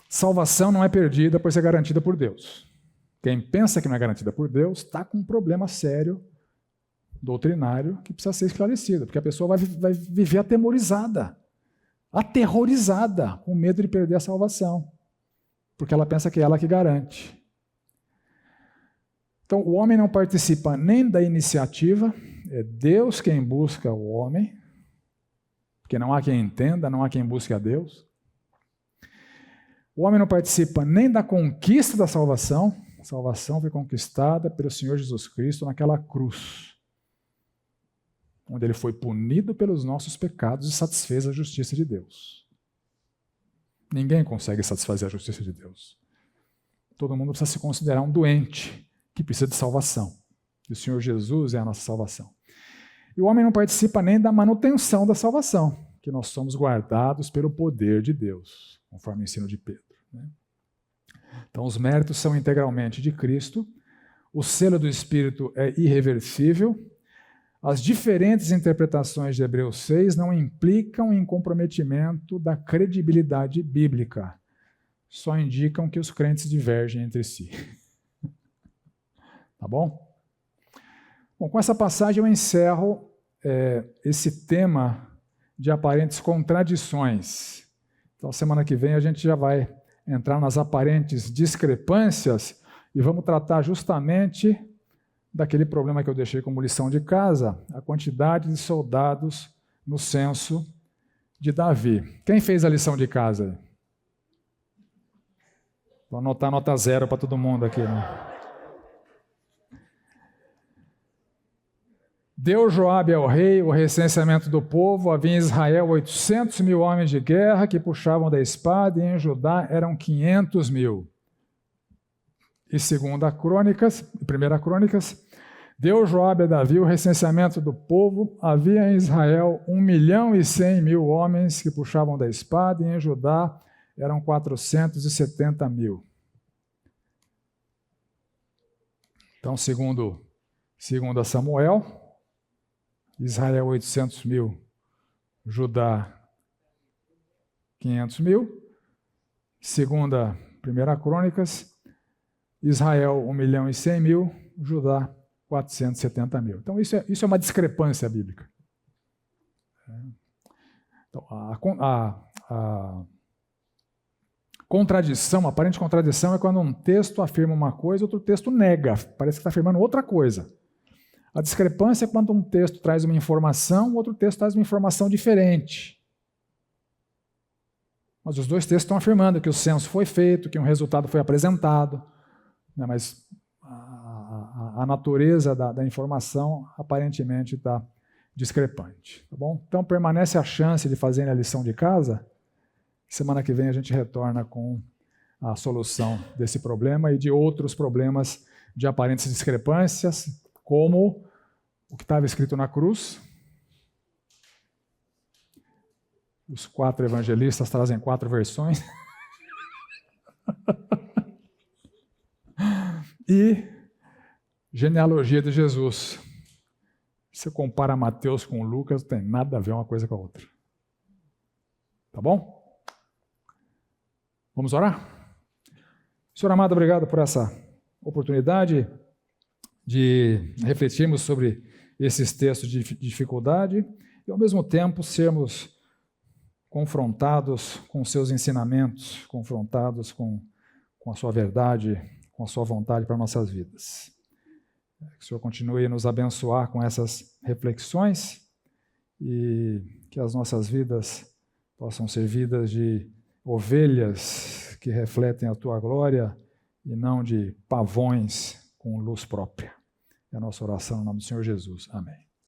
Salvação não é perdida, pois é garantida por Deus. Quem pensa que não é garantida por Deus está com um problema sério doutrinário que precisa ser esclarecido, porque a pessoa vai viver aterrorizada, com medo de perder a salvação, porque ela pensa que é ela que garante. Então, o homem não participa nem da iniciativa, é Deus quem busca o homem, porque não há quem entenda, não há quem busque a Deus. O homem não participa nem da conquista da salvação, a salvação foi conquistada pelo Senhor Jesus Cristo naquela cruz, onde ele foi punido pelos nossos pecados e satisfez a justiça de Deus. Ninguém consegue satisfazer a justiça de Deus. Todo mundo precisa se considerar um doente que precisa de salvação. E o Senhor Jesus é a nossa salvação. E o homem não participa nem da manutenção da salvação, que nós somos guardados pelo poder de Deus, conforme o ensino de Pedro, né? Então, os méritos são integralmente de Cristo, o selo do Espírito é irreversível. As diferentes interpretações de Hebreus 6 não implicam em comprometimento da credibilidade bíblica, só indicam que os crentes divergem entre si. Tá bom? Bom, com essa passagem eu encerro esse tema de aparentes contradições. Então, semana que vem a gente já vai entrar nas aparentes discrepâncias e vamos tratar justamente daquele problema que eu deixei como lição de casa, a quantidade de soldados no censo de Davi. Quem fez a lição de casa? Vou anotar nota 0 para todo mundo aqui, né? Deu Joabe ao rei o recenseamento do povo, havia em Israel 800.000 homens de guerra que puxavam da espada, e em Judá eram 500.000. E segunda Crônicas, primeira Crônicas, deu Joabe a Davi o recenseamento do povo, havia em Israel 1.100.000 homens que puxavam da espada, e em Judá eram 470.000. Então, segundo Samuel, Israel 800.000, Judá 500.000. Segunda, primeira Crônicas, Israel 1.100.000, Judá 470.000. Então isso é uma discrepância bíblica. Então, a contradição, a aparente contradição é quando um texto afirma uma coisa, outro texto nega, parece que está afirmando outra coisa. A discrepância é quando um texto traz uma informação, outro texto traz uma informação diferente. Mas os dois textos estão afirmando que o censo foi feito, que um resultado foi apresentado. Mas a natureza da informação aparentemente está discrepante. Tá bom? Então, permanece a chance de fazerem a lição de casa. Semana que vem a gente retorna com a solução desse problema e de outros problemas de aparentes discrepâncias, como o que estava escrito na cruz. Os 4 evangelistas trazem 4 versões. E genealogia de Jesus. Você compara Mateus com Lucas, não tem nada a ver uma coisa com a outra. Tá bom? Vamos orar? Senhor amado, obrigado por essa oportunidade de refletirmos sobre esses textos de dificuldade e, ao mesmo tempo, sermos confrontados com seus ensinamentos, confrontados com a sua verdade, com a sua vontade para nossas vidas. Que o Senhor continue a nos abençoar com essas reflexões e que as nossas vidas possam ser vidas de ovelhas que refletem a Tua glória e não de pavões com luz própria. É a nossa oração em nome do Senhor Jesus. Amém.